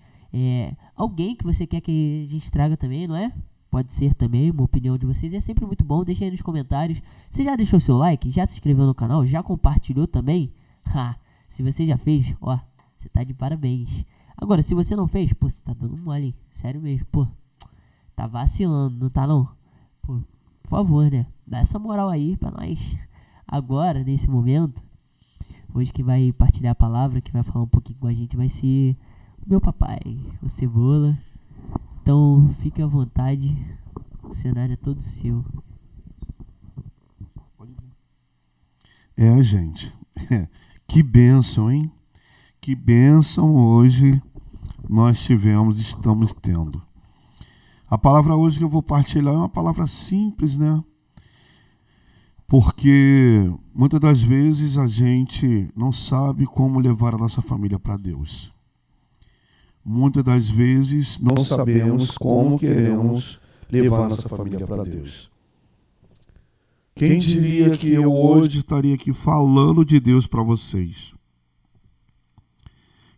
Alguém que você quer que a gente traga também, não é? Pode ser também uma opinião de vocês. É sempre muito bom. Deixa aí nos comentários. Você já deixou seu like? Já se inscreveu no canal? Já compartilhou também? Se você já fez, ó, você tá de parabéns. Agora, se você não fez, pô, você tá dando mole. Sério mesmo, pô. Tá vacilando, não tá não? Pô, por favor, né? Dá essa moral aí pra nós. Agora, nesse momento, hoje que vai partilhar a palavra, que vai falar um pouquinho com a gente, vai ser o meu papai, o Cebola. Então, fique à vontade. O cenário é todo seu. Gente. Que bênção, hein? Que bênção hoje nós estamos tendo. A palavra hoje que eu vou partilhar é uma palavra simples, né? Porque muitas das vezes a gente não sabe como levar a nossa família para Deus. Muitas das vezes não sabemos como queremos levar a nossa família para Deus. Quem diria que eu hoje estaria aqui falando de Deus para vocês?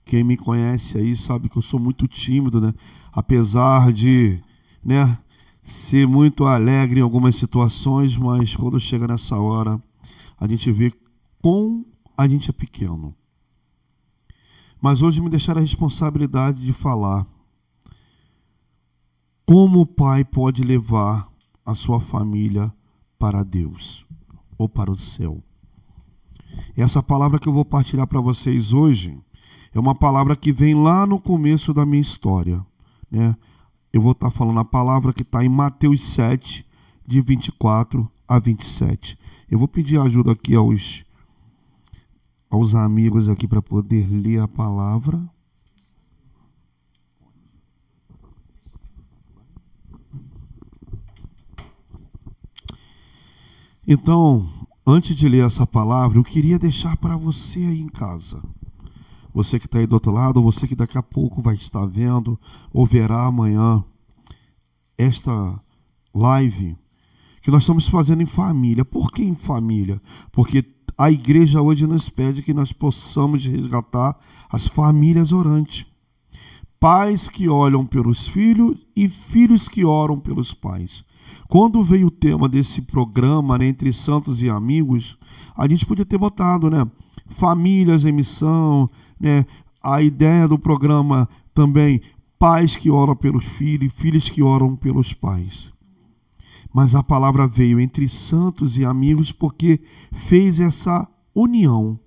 Quem me conhece aí sabe que eu sou muito tímido, né? Apesar de, né, ser muito alegre em algumas situações, mas quando chega nessa hora, a gente vê como a gente é pequeno. Mas hoje me deixaram a responsabilidade de falar como o pai pode levar a sua família para Deus ou para o céu. E essa palavra que eu vou partilhar para vocês hoje é uma palavra que vem lá no começo da minha história, né? Eu vou estar falando a palavra que está em Mateus 7, de 24 a 27. Eu vou pedir ajuda aqui aos amigos aqui para poder ler a palavra. Então, antes de ler essa palavra, eu queria deixar para você aí em casa. Você que está aí do outro lado, você que daqui a pouco vai estar vendo ou verá amanhã esta live que nós estamos fazendo em família. Por que em família? Porque a igreja hoje nos pede que nós possamos resgatar as famílias orantes. Pais que olham pelos filhos e filhos que oram pelos pais. Quando veio o tema desse programa, né, Entre Santos e Amigos, a gente podia ter botado, né, famílias em missão, né, a ideia do programa também, pais que oram pelos filhos e filhos que oram pelos pais. Mas a palavra veio entre santos e amigos porque fez essa união.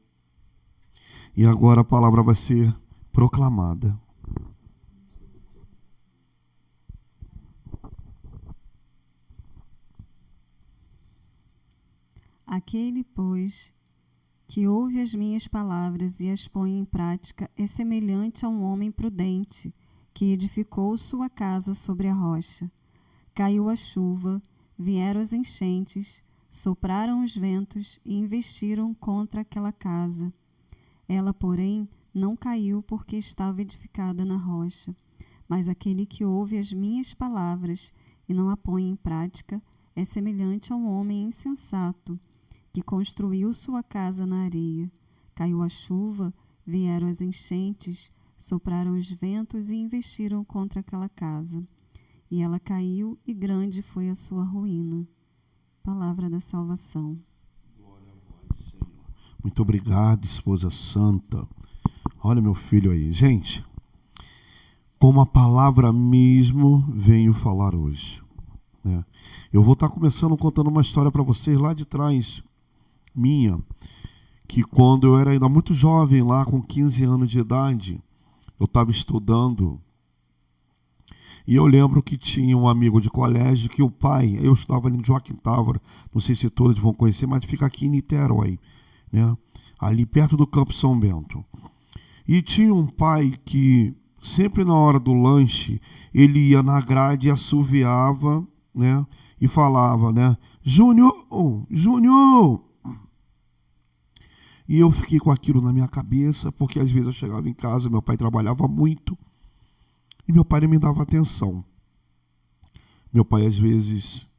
E agora a palavra vai ser proclamada. Aquele, pois, que ouve as minhas palavras e as põe em prática é semelhante a um homem prudente que edificou sua casa sobre a rocha. Caiu a chuva, vieram as enchentes, sopraram os ventos e investiram contra aquela casa. Ela, porém, não caiu porque estava edificada na rocha. Mas aquele que ouve as minhas palavras e não a põe em prática é semelhante a um homem insensato que construiu sua casa na areia. Caiu a chuva, vieram as enchentes, sopraram os ventos e investiram contra aquela casa. E ela caiu e grande foi a sua ruína. Palavra da salvação. Glória a vós, Senhor. Muito obrigado, esposa santa. Olha meu filho aí. Gente, como a palavra mesmo venho falar hoje, né? Eu vou estar começando contando uma história para vocês lá de trás, minha, que quando eu era ainda muito jovem, lá com 15 anos de idade, eu estava estudando. E eu lembro que tinha um amigo de colégio que o pai, eu estudava ali no Joaquim Távora, não sei se todos vão conhecer, mas fica aqui em Niterói, né? Ali perto do Campo São Bento. E tinha um pai que sempre na hora do lanche, ele ia na grade e assoviava, né? E falava, né? Júnior, Júnior! E eu fiquei com aquilo na minha cabeça, porque às vezes eu chegava em casa, meu pai trabalhava muito, e meu pai não me dava atenção. Meu pai, às vezes,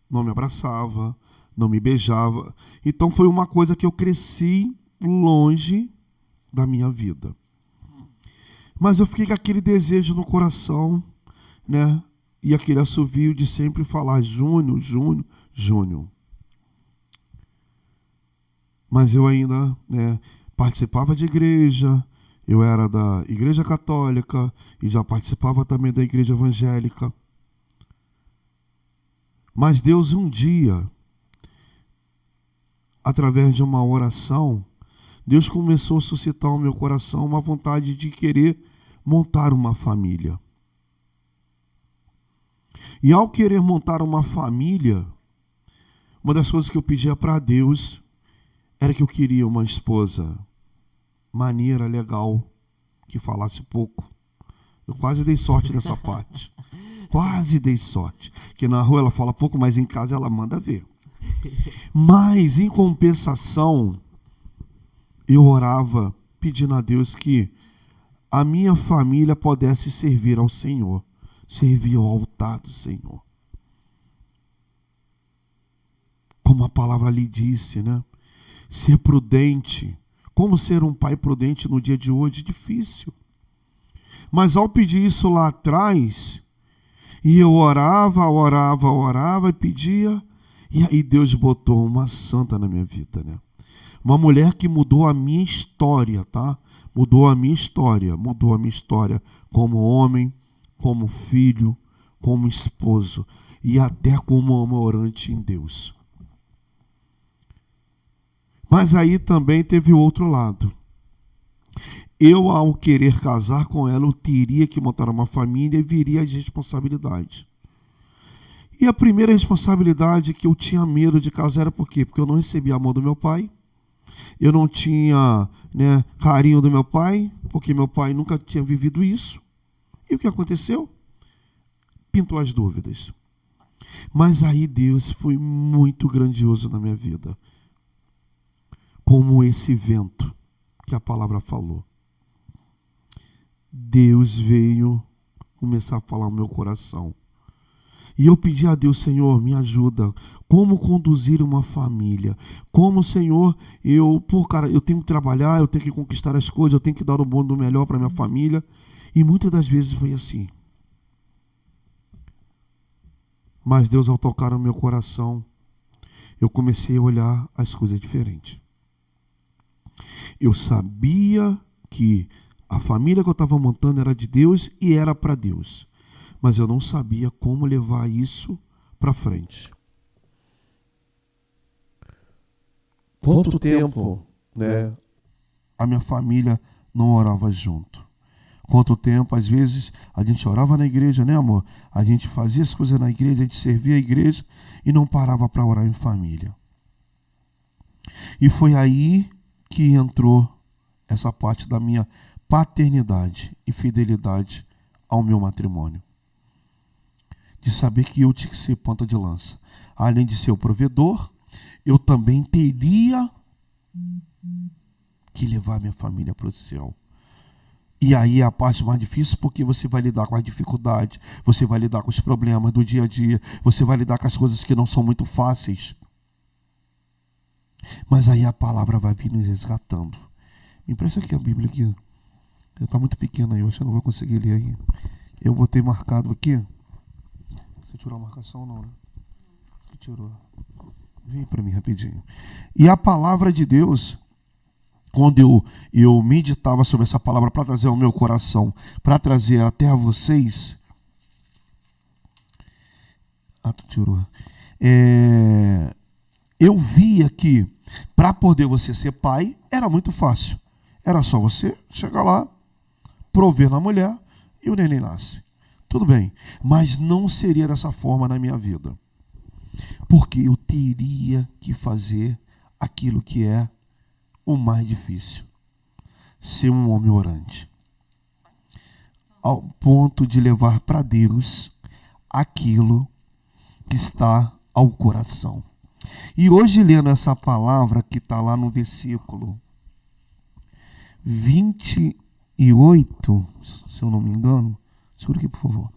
não me abraçava, não me beijava. Então, foi uma coisa que eu cresci longe da minha vida. Mas eu fiquei com aquele desejo no coração, né? E aquele assovio de sempre falar Júnior, Júnior, Júnior. Mas eu ainda, né, participava de igreja. Eu era da Igreja Católica e já participava também da Igreja Evangélica. Mas Deus um dia, através de uma oração, Deus começou a suscitar no meu coração uma vontade de querer montar uma família. E ao querer montar uma família, uma das coisas que eu pedia para Deus era que eu queria uma esposa maneira, legal, que falasse pouco. Eu quase dei sorte nessa parte. Quase dei sorte. Que na rua ela fala pouco, mas em casa ela manda ver. Mas, em compensação, eu orava pedindo a Deus que a minha família pudesse servir ao Senhor. Servir ao altar do Senhor. Como a palavra ali disse, né? Ser prudente. Como ser um pai prudente no dia de hoje? Difícil. Mas ao pedir isso lá atrás, e eu orava e pedia, e aí Deus botou uma santa na minha vida, né? Uma mulher que mudou a minha história, tá? Mudou a minha história como homem, como filho, como esposo e até como uma orante em Deus. Mas aí também teve o outro lado. Eu, ao querer casar com ela, eu teria que montar uma família e viria as responsabilidades. E a primeira responsabilidade que eu tinha medo de casar era por quê? Porque eu não recebia amor do meu pai, eu não tinha, né, carinho do meu pai, porque meu pai nunca tinha vivido isso. E o que aconteceu? Pintou as dúvidas. Mas aí Deus foi muito grandioso na minha vida. Como esse vento que a palavra falou. Deus veio começar a falar no meu coração. E eu pedi a Deus, Senhor, me ajuda. Como conduzir uma família? Como, Senhor, eu tenho que trabalhar, eu tenho que conquistar as coisas, eu tenho que dar o bom do melhor para minha família. E muitas das vezes foi assim. Mas Deus, ao tocar no meu coração, eu comecei a olhar as coisas diferentes. Eu sabia que a família que eu estava montando era de Deus e era para Deus. Mas eu não sabia como levar isso para frente. Quanto tempo, né, a minha família não orava junto? Quanto tempo, às vezes, a gente orava na igreja, né, amor? A gente fazia as coisas na igreja, a gente servia a igreja e não parava para orar em família. E foi aí que entrou essa parte da minha paternidade e fidelidade ao meu matrimônio. De saber que eu tinha que ser ponta de lança. além de ser o provedor, eu também teria que levar minha família para o céu. E aí é a parte mais difícil, porque você vai lidar com a dificuldade, você vai lidar com os problemas do dia a dia, você vai lidar com as coisas que não são muito fáceis. Mas aí a palavra vai vir nos resgatando. Me empresta aqui a Bíblia aqui. Está muito pequena aí, eu acho que eu não vou conseguir ler aí. Eu botei marcado aqui. Você tirou a marcação não, né? Você tirou. Vem para mim rapidinho. E a palavra de Deus, quando eu meditava sobre essa palavra para trazer ao meu coração, para trazer até a vocês. Tu tirou. Eu via que para poder você ser pai era muito fácil. Era só você chegar lá, prover na mulher e o neném nasce. Tudo bem, mas não seria dessa forma na minha vida. Porque eu teria que fazer aquilo que é o mais difícil. Ser um homem orante. Ao ponto de levar para Deus aquilo que está ao coração. E hoje, lendo essa palavra que está lá no versículo 28, se eu não me engano, segura aqui, por favor.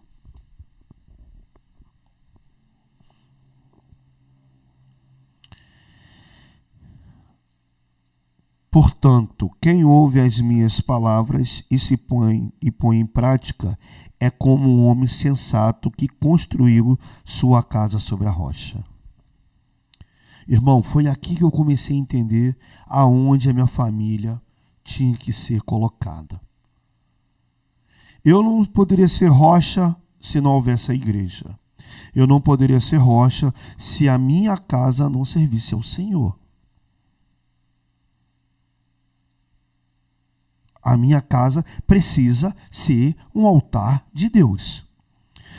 Portanto, quem ouve as minhas palavras e põe em prática é como um homem sensato que construiu sua casa sobre a rocha. Irmão, foi aqui que eu comecei a entender aonde a minha família tinha que ser colocada. Eu não poderia ser rocha se não houvesse a igreja. Eu não poderia ser rocha se a minha casa não servisse ao Senhor. A minha casa precisa ser um altar de Deus.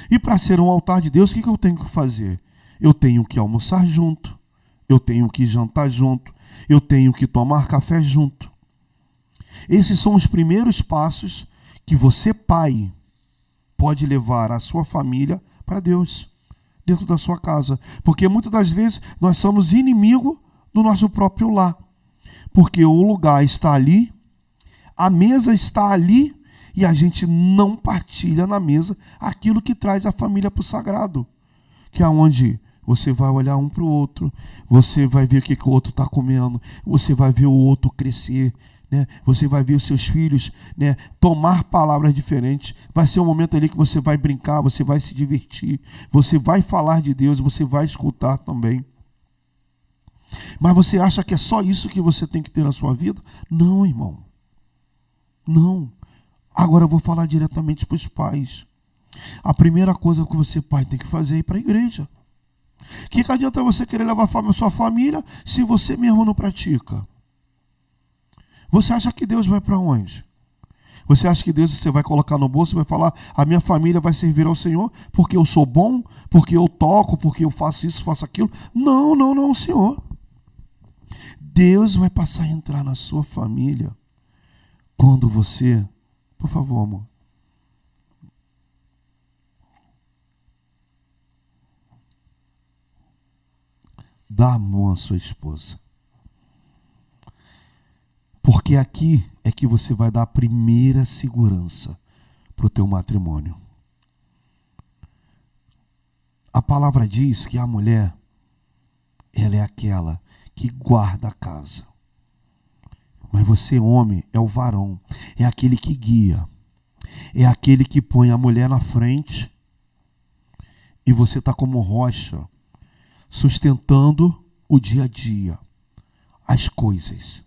E para ser um altar de Deus, o que eu tenho que fazer? Eu tenho que almoçar junto. Eu tenho que jantar junto. Eu tenho que tomar café junto. Esses são os primeiros passos que você, pai, pode levar a sua família para Deus, dentro da sua casa. Porque muitas das vezes nós somos inimigos do nosso próprio lar. Porque o lugar está ali, a mesa está ali, e a gente não partilha na mesa aquilo que traz a família para o sagrado. Que é onde você vai olhar um para o outro, você vai ver o que o outro está comendo, você vai ver o outro crescer, né? Você vai ver os seus filhos, né, tomar palavras diferentes. Vai ser um momento ali que você vai brincar, você vai se divertir, você vai falar de Deus, você vai escutar também. Mas você acha que é só isso que você tem que ter na sua vida? Não, irmão. Não. Agora eu vou falar diretamente para os pais. A primeira coisa que você, pai, tem que fazer é ir para a igreja. O que adianta você querer levar a sua família se você mesmo não pratica? Você acha que Deus vai para onde? Você acha que Deus você vai colocar no bolso e vai falar: a minha família vai servir ao Senhor porque eu sou bom, porque eu toco, porque eu faço isso, faço aquilo? Não, não, não, Senhor. Deus vai passar a entrar na sua família quando você... Por favor, amor. Dá a mão à sua esposa. Porque aqui é que você vai dar a primeira segurança para o teu matrimônio. A palavra diz que a mulher, ela é aquela que guarda a casa. Mas você, homem, é o varão, é aquele que guia, é aquele que põe a mulher na frente e você está como rocha, sustentando o dia a dia, as coisas.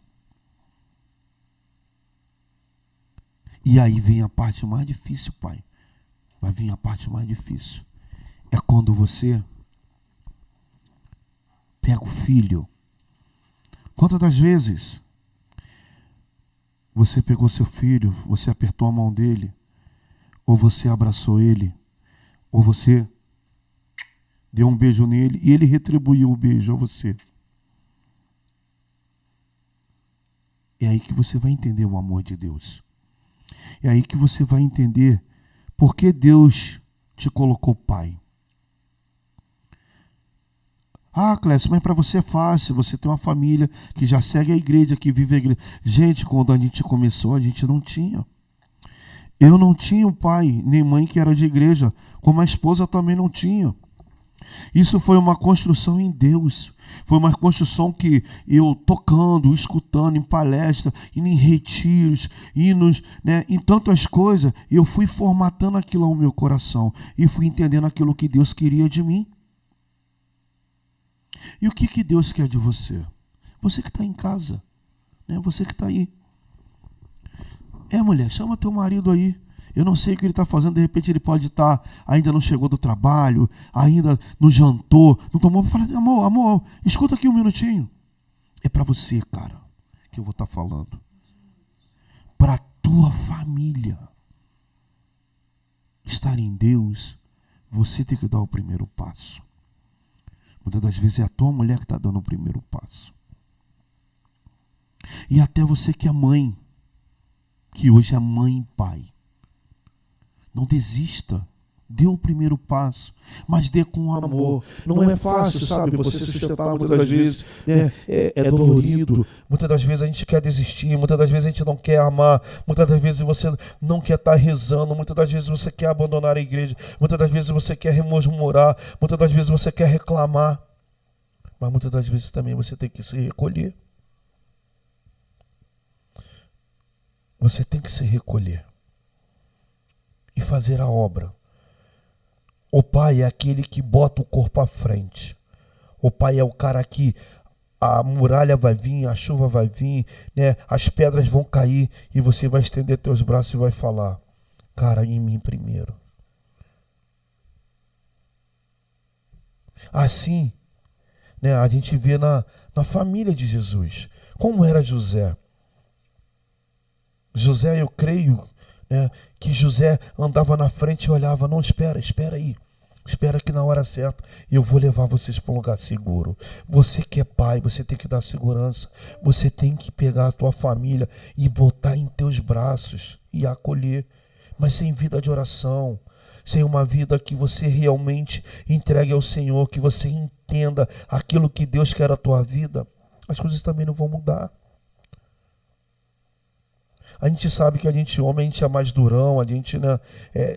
E aí vem a parte mais difícil, pai. Vai vir a parte mais difícil. É quando você pega o filho. Quantas das vezes você pegou seu filho, você apertou a mão dele, ou você abraçou ele, ou você deu um beijo nele e ele retribuiu o beijo a você? É aí que você vai entender o amor de Deus. É aí que você vai entender por que Deus te colocou pai. Ah, Clécio, mas para você é fácil, você tem uma família que já segue a igreja, que vive a igreja. Gente, quando a gente começou, a gente não tinha. Eu não tinha um pai nem mãe que era de igreja, como a esposa também não tinha. Isso foi uma construção em Deus. Foi uma construção que eu tocando, escutando em palestra, indo em retiros, indo, né, em tantas coisas, eu fui formatando aquilo ao meu coração e fui entendendo aquilo que Deus queria de mim. E o que Deus quer de você? Você que está em casa, né? Você que está aí. Mulher, chama teu marido aí. Eu não sei o que ele está fazendo, de repente ele pode estar, ainda não chegou do trabalho, ainda não jantou, não tomou. Fala, amor, escuta aqui um minutinho. É para você, cara, que eu vou estar falando. Para a tua família estar em Deus, você tem que dar o primeiro passo. Muitas das vezes é a tua mulher que está dando o primeiro passo. E até você que é mãe, que hoje é mãe e pai, não desista, dê o primeiro passo, mas dê com amor. Não é fácil, sabe, você sustentar muitas das vezes, é dolorido. Muitas das vezes a gente quer desistir, muitas das vezes a gente não quer amar, muitas das vezes você não quer estar rezando, muitas das vezes você quer abandonar a igreja, muitas das vezes você quer remurmurar, muitas das vezes você quer reclamar, mas muitas das vezes também você tem que se recolher. Você tem que se recolher e fazer a obra. O pai é aquele que bota o corpo à frente. O pai é o cara que a muralha vai vir, a chuva vai vir, né? As pedras vão cair e você vai estender teus braços e vai falar: cara, em mim primeiro. Assim, né, a gente vê na família de Jesus. Como era José? José, eu creio, né, que José andava na frente e olhava: não, espera aí. Espera que na hora certa eu vou levar vocês para um lugar seguro. Você que é pai, você tem que dar segurança. Você tem que pegar a tua família e botar em teus braços e acolher. Mas sem vida de oração, sem uma vida que você realmente entregue ao Senhor, que você entenda aquilo que Deus quer da tua vida, as coisas também não vão mudar. A gente sabe que a gente é mais durão, a gente, né,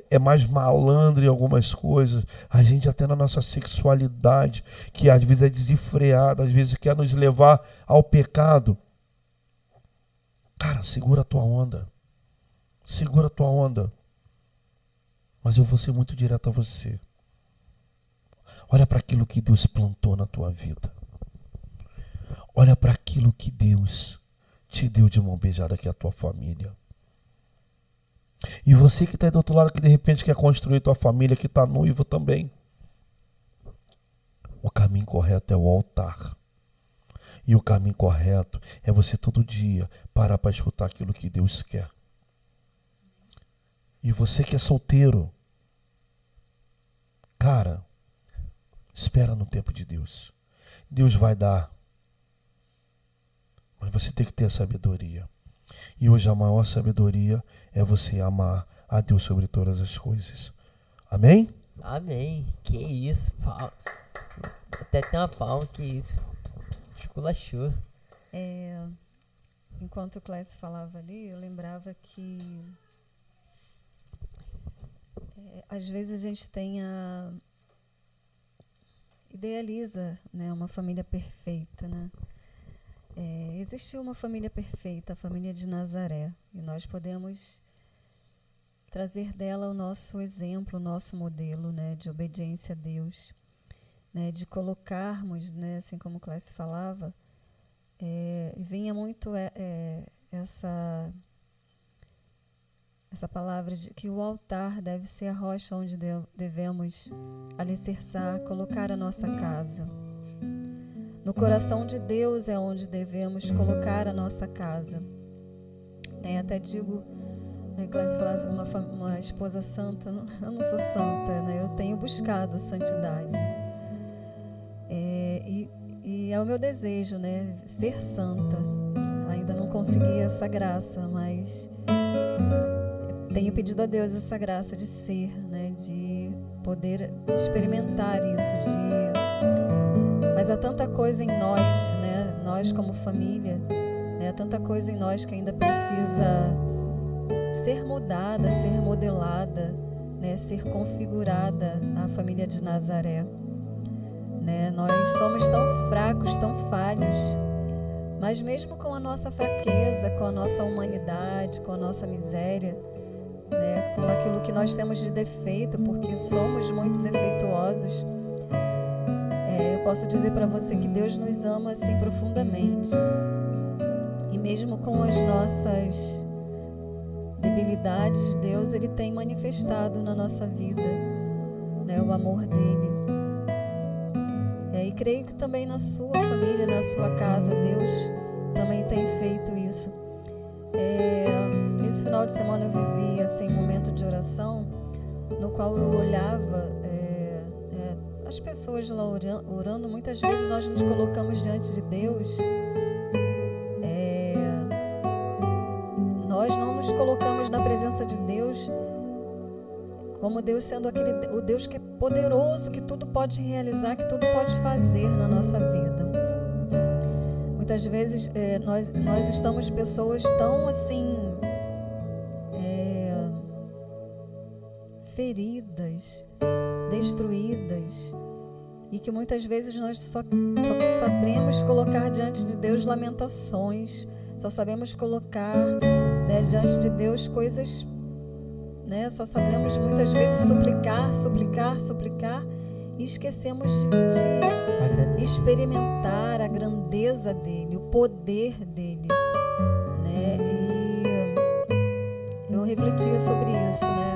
é mais malandro em algumas coisas. A gente até na nossa sexualidade, que às vezes é desenfreada, às vezes quer nos levar ao pecado. Cara, segura a tua onda. Segura a tua onda. Mas eu vou ser muito direto a você. Olha para aquilo que Deus plantou na tua vida. Olha para aquilo que Deus te deu de mão beijada, que é a tua família. E você que está aí do outro lado, que de repente quer construir tua família, que está noivo também. O caminho correto é o altar. E o caminho correto é você todo dia parar para escutar aquilo que Deus quer. E você que é solteiro, cara, espera no tempo de Deus. Deus vai dar. Mas você tem que ter a sabedoria. E hoje a maior sabedoria é você amar a Deus sobre todas as coisas. Amém? Amém. Que isso, palma. Até tem uma palma, que isso. Esculachou. Enquanto o Clécio falava ali, eu lembrava que às vezes a gente idealiza, né, uma família perfeita, né? Existiu uma família perfeita, a família de Nazaré, e nós podemos trazer dela o nosso exemplo, o nosso modelo, né, de obediência a Deus, né, de colocarmos, né, assim como o Clécio falava, vinha muito essa palavra de que o altar deve ser a rocha onde devemos alicerçar, colocar a nossa casa. No coração de Deus é onde devemos colocar a nossa casa. Até digo, né, Clécio falasse, uma esposa santa. Eu não sou santa, né? Eu tenho buscado santidade. E é o meu desejo, né? Ser santa. Ainda não consegui essa graça, mas tenho pedido a Deus essa graça de ser, né? De poder experimentar isso, de Mas há tanta coisa em nós, né? Nós como família, né? Há tanta coisa em nós que ainda precisa ser mudada, ser modelada, né? Ser configurada a família de Nazaré, né? Nós somos tão fracos, tão falhos, mas mesmo com a nossa fraqueza, com a nossa humanidade, com a nossa miséria, né? Com aquilo que nós temos de defeito, porque somos muito defeituosos, eu posso dizer para você que Deus nos ama assim profundamente. E mesmo com as nossas debilidades, Deus ele tem manifestado na nossa vida, né, o amor dele. E creio que também na sua família, na sua casa, Deus também tem feito isso. Esse final de semana eu vivi assim, um momento de oração no qual eu olhava as pessoas lá orando. Muitas vezes nós nos colocamos diante de Deus, nós não nos colocamos na presença de Deus como Deus sendo o Deus que é poderoso, que tudo pode realizar, que tudo pode fazer na nossa vida. Muitas vezes nós estamos pessoas tão assim feridas, destruídas, e que muitas vezes nós só sabemos colocar diante de Deus lamentações, só sabemos colocar, né, diante de Deus coisas, né, só sabemos muitas vezes suplicar, e esquecemos de experimentar a grandeza dele, o poder dele, né? E eu refletia sobre isso, né?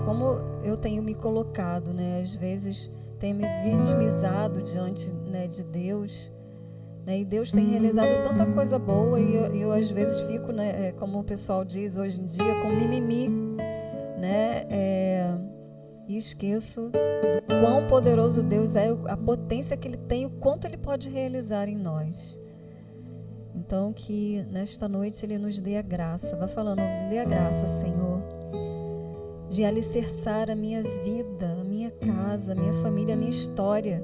Como eu tenho me colocado, né? Às vezes tenho me vitimizado diante, né, de Deus, né? E Deus tem realizado tanta coisa boa, e eu às vezes fico, né, como o pessoal diz hoje em dia, com mimimi, né? E esqueço do quão poderoso Deus é, a potência que Ele tem, o quanto Ele pode realizar em nós. Então que nesta noite Ele nos dê a graça, vá falando, me dê a graça, Senhor, de alicerçar a minha vida, a minha casa, a minha família, a minha história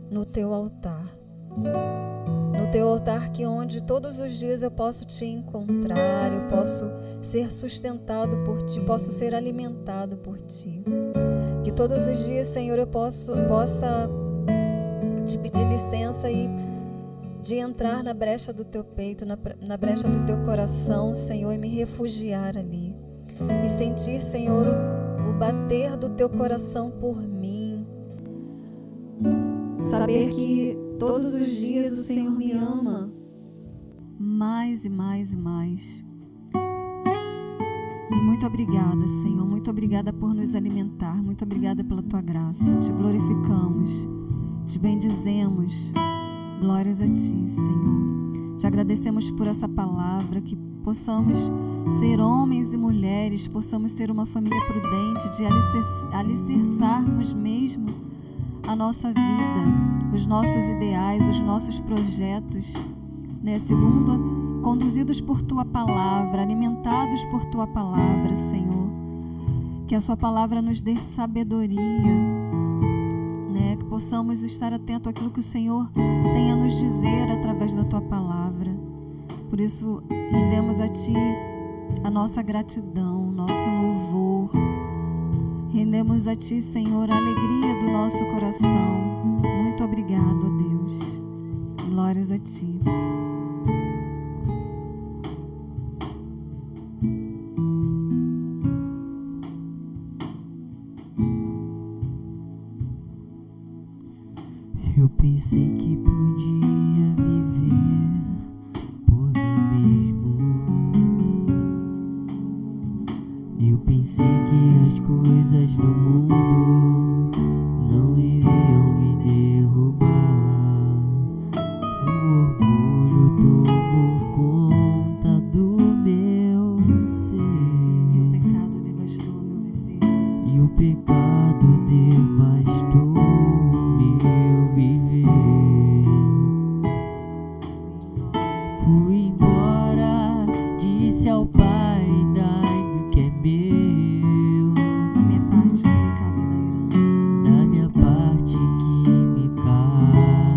no Teu altar. No Teu altar, que onde todos os dias eu posso Te encontrar, eu posso ser sustentado por Ti, posso ser alimentado por Ti. Que todos os dias, Senhor, eu possa Te pedir licença e de entrar na brecha do Teu peito, na brecha do Teu coração, Senhor, e me refugiar ali. E sentir, Senhor, o bater do Teu coração por mim. Saber que todos os dias o Senhor me ama mais e mais e mais. E muito obrigada, Senhor, muito obrigada por nos alimentar, muito obrigada pela Tua graça. Te glorificamos, Te bendizemos. Glórias a Ti, Senhor. Te agradecemos por essa palavra, que possamos ser homens e mulheres, possamos ser uma família prudente, de alicerçarmos mesmo a nossa vida, os nossos ideais, os nossos projetos, né, conduzidos por Tua palavra, alimentados por Tua palavra, Senhor. Que a Sua palavra nos dê sabedoria, né, que possamos estar atentos àquilo que o Senhor tem a nos dizer através da Tua palavra. Por isso, rendemos a Ti a nossa gratidão, nosso louvor. Rendemos a Ti, Senhor, a alegria do nosso coração. Muito obrigado, a Deus. Glórias a Ti. Eu pensei que podia viver por mim mesmo. Eu pensei que as coisas do mundo não iriam me derrubar. O orgulho tomou conta do meu ser. E o pecado devastou meu viver. E o pecado devastou meu viver. Fui embora, disse ao Pai, dai-me o que é meu. Da minha parte que me cabe na herança. Da minha parte que me cabe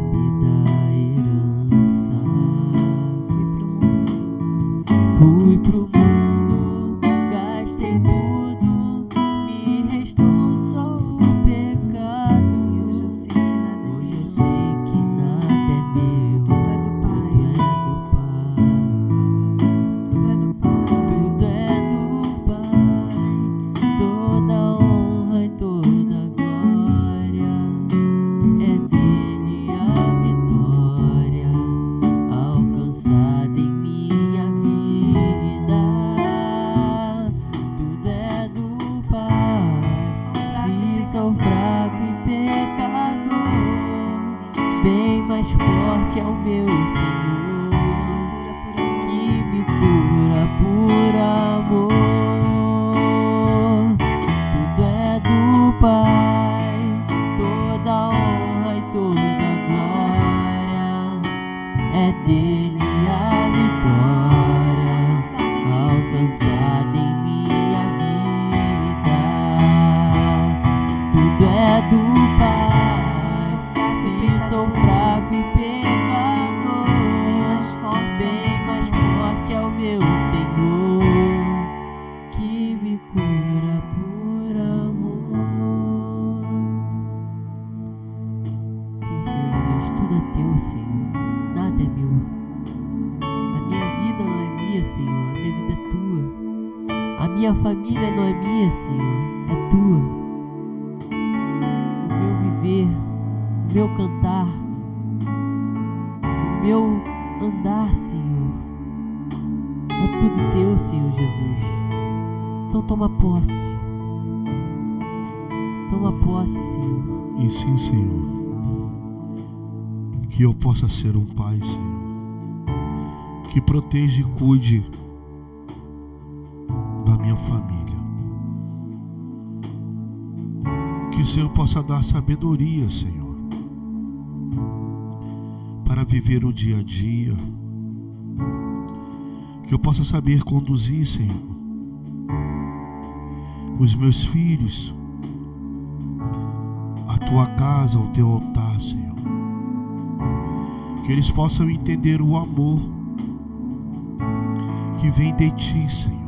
minha família não é minha, Senhor, é tua. O meu viver, o meu cantar, o meu andar, Senhor, é tudo teu, Senhor Jesus. Então toma posse. Toma posse, Senhor. E sim, Senhor, que eu possa ser um pai, Senhor, que proteja e cuide da minha família. Que o Senhor possa dar sabedoria, Senhor, para viver o dia a dia. Que eu possa saber conduzir, Senhor, os meus filhos à tua casa, ao teu altar, Senhor. Que eles possam entender o amor que vem de ti, Senhor.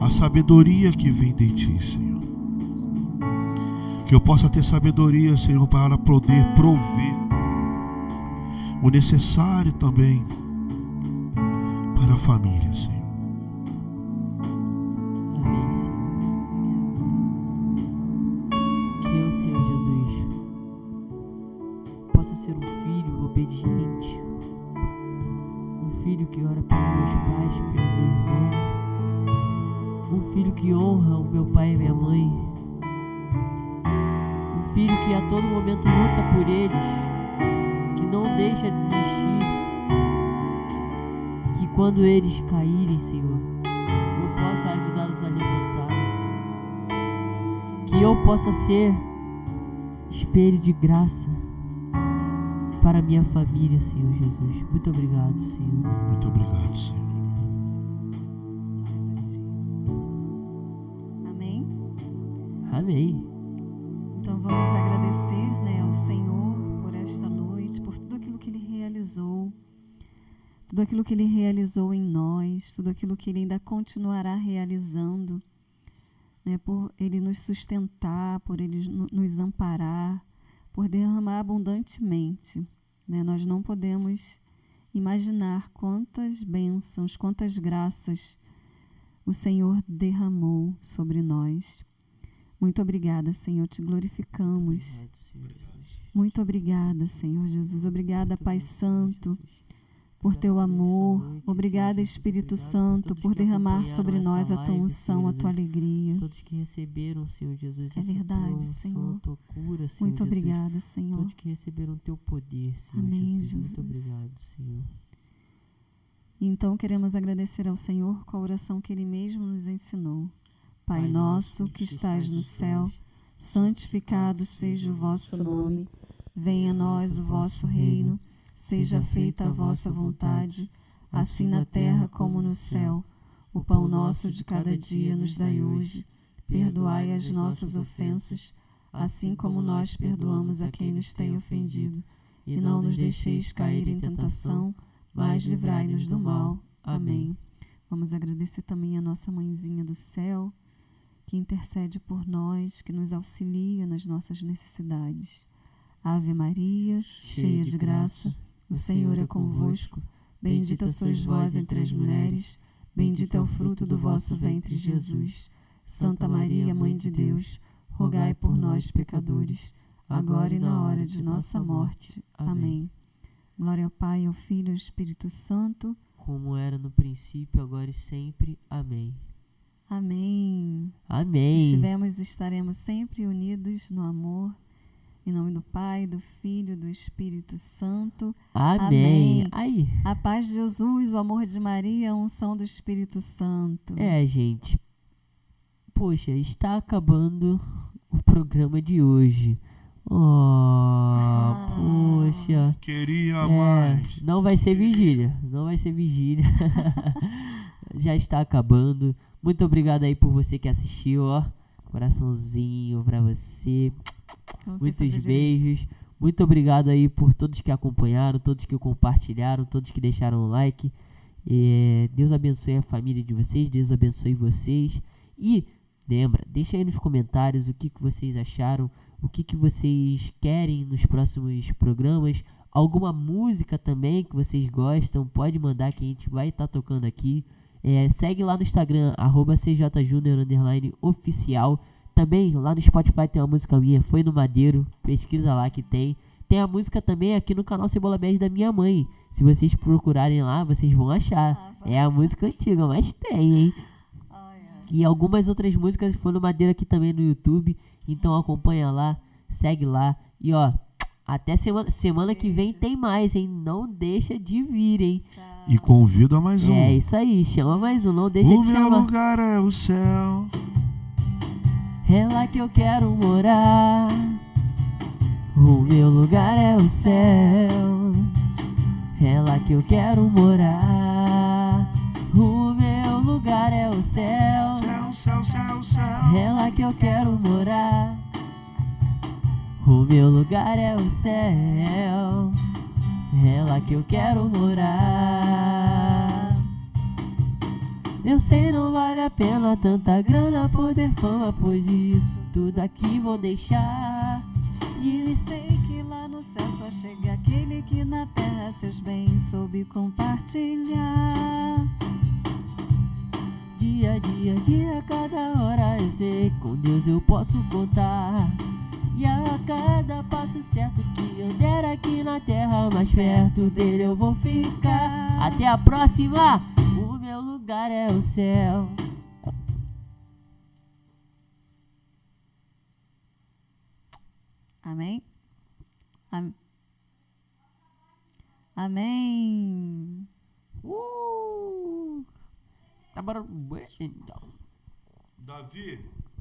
A sabedoria que vem de ti, Senhor. Que eu possa ter sabedoria, Senhor, para poder prover o necessário também para a família, Senhor. Amém, Senhor. Que eu, Senhor Jesus, possa ser um filho obediente, um filho que ora pelos meus pais, pelo meu irmão, um filho que honra o meu pai e minha mãe, um filho que a todo momento luta por eles, que não deixa desistir, que quando eles caírem, Senhor, eu possa ajudá-los a levantar, que eu possa ser espelho de graça para a minha família, Senhor Jesus. Muito obrigado, Senhor. Muito obrigado, Senhor. Amém? Amém. Então vamos agradecer, né, ao Senhor por esta noite, por tudo aquilo que Ele realizou, tudo aquilo que Ele realizou em nós, tudo aquilo que Ele ainda continuará realizando, né, por Ele nos sustentar, por Ele nos amparar, por derramar abundantemente, né? Nós não podemos imaginar quantas bênçãos, quantas graças o Senhor derramou sobre nós. Muito obrigada, Senhor, te glorificamos. Muito obrigada, Senhor Jesus. Obrigada, Pai Santo, por teu amor. Obrigada, Espírito Santo, por derramar sobre nós a tua unção, a tua alegria. Todos que receberam, Senhor Jesus, É verdade, essa tua unção, Senhor. a tua cura, Senhor Muito Jesus. obrigada, Senhor. Todos que receberam o teu poder, Senhor Amém, Jesus. Muito Jesus. obrigado, Senhor. Então queremos agradecer ao Senhor com a oração que Ele mesmo nos ensinou. Pai nosso que estás no céu, santificado seja o vosso nome. Venha a nós o vosso reino. Seja feita a vossa vontade, assim na terra como no céu. O pão nosso de cada dia nos dai hoje. Perdoai as nossas ofensas, assim como nós perdoamos a quem nos tem ofendido. E não nos deixeis cair em tentação, mas livrai-nos do mal. Amém. Vamos agradecer também a nossa mãezinha do céu, que intercede por nós, que nos auxilia nas nossas necessidades. Ave Maria, cheia de graça, o Senhor é convosco. Bendita sois vós entre as mulheres, bendito é o fruto do vosso ventre, Jesus. Santa Maria, Mãe de Deus, rogai por nós, pecadores, agora e na hora de nossa morte. Amém. Glória ao Pai, ao Filho e ao Espírito Santo. Como era no princípio, agora e sempre. Amém. Amém. Amém. Estaremos sempre unidos no amor. Em nome do Pai, do Filho e do Espírito Santo. Amém. Amém. Aí. A paz de Jesus, o amor de Maria, a unção do Espírito Santo. Gente. Poxa, está acabando o programa de hoje. Poxa. Queria mais. Não vai ser vigília. Não vai ser vigília. Já está acabando. Muito obrigado aí por você que assistiu, ó. Coraçãozinho pra você. Muitos beijos. Muito obrigado aí por todos que acompanharam, todos que compartilharam, todos que deixaram o like. Deus abençoe a família de vocês, Deus abençoe vocês. E lembra, deixa aí nos comentários o que vocês acharam, o que vocês querem nos próximos programas. Alguma música também que vocês gostam, pode mandar que a gente vai estar tocando aqui. Segue lá no Instagram, @cjjunior_oficial. Também lá no Spotify tem uma música minha, Foi no Madeiro. Pesquisa lá que tem. Tem a música também aqui no canal Cebola Bad da minha mãe. Se vocês procurarem lá, vocês vão achar. É a música antiga, mas tem, hein? E algumas outras músicas Foi no Madeiro aqui também no YouTube. Então acompanha lá, segue lá. E ó, até semana que vem tem mais, hein? Não deixa de vir, hein? E convido a mais um. É isso aí, chama mais um, não deixa de chamar. O meu lugar é o céu. É lá que eu quero morar. O meu lugar é o céu. É lá que eu quero morar. O meu lugar é o céu. Céu, céu, céu, céu. É lá que eu quero morar. O meu lugar é o céu. É lá que eu quero morar. Eu sei não vale a pena tanta grana, poder, fama, pois isso tudo aqui vou deixar. E sei que lá no céu só chega aquele que na terra seus bens soube compartilhar. Dia, cada hora eu sei que com Deus eu posso contar. E a cada passo certo que eu der aqui na terra, mais perto dele eu vou ficar. Até a próxima! O meu lugar é o céu. Amém? Amém. Tá bom. Davi.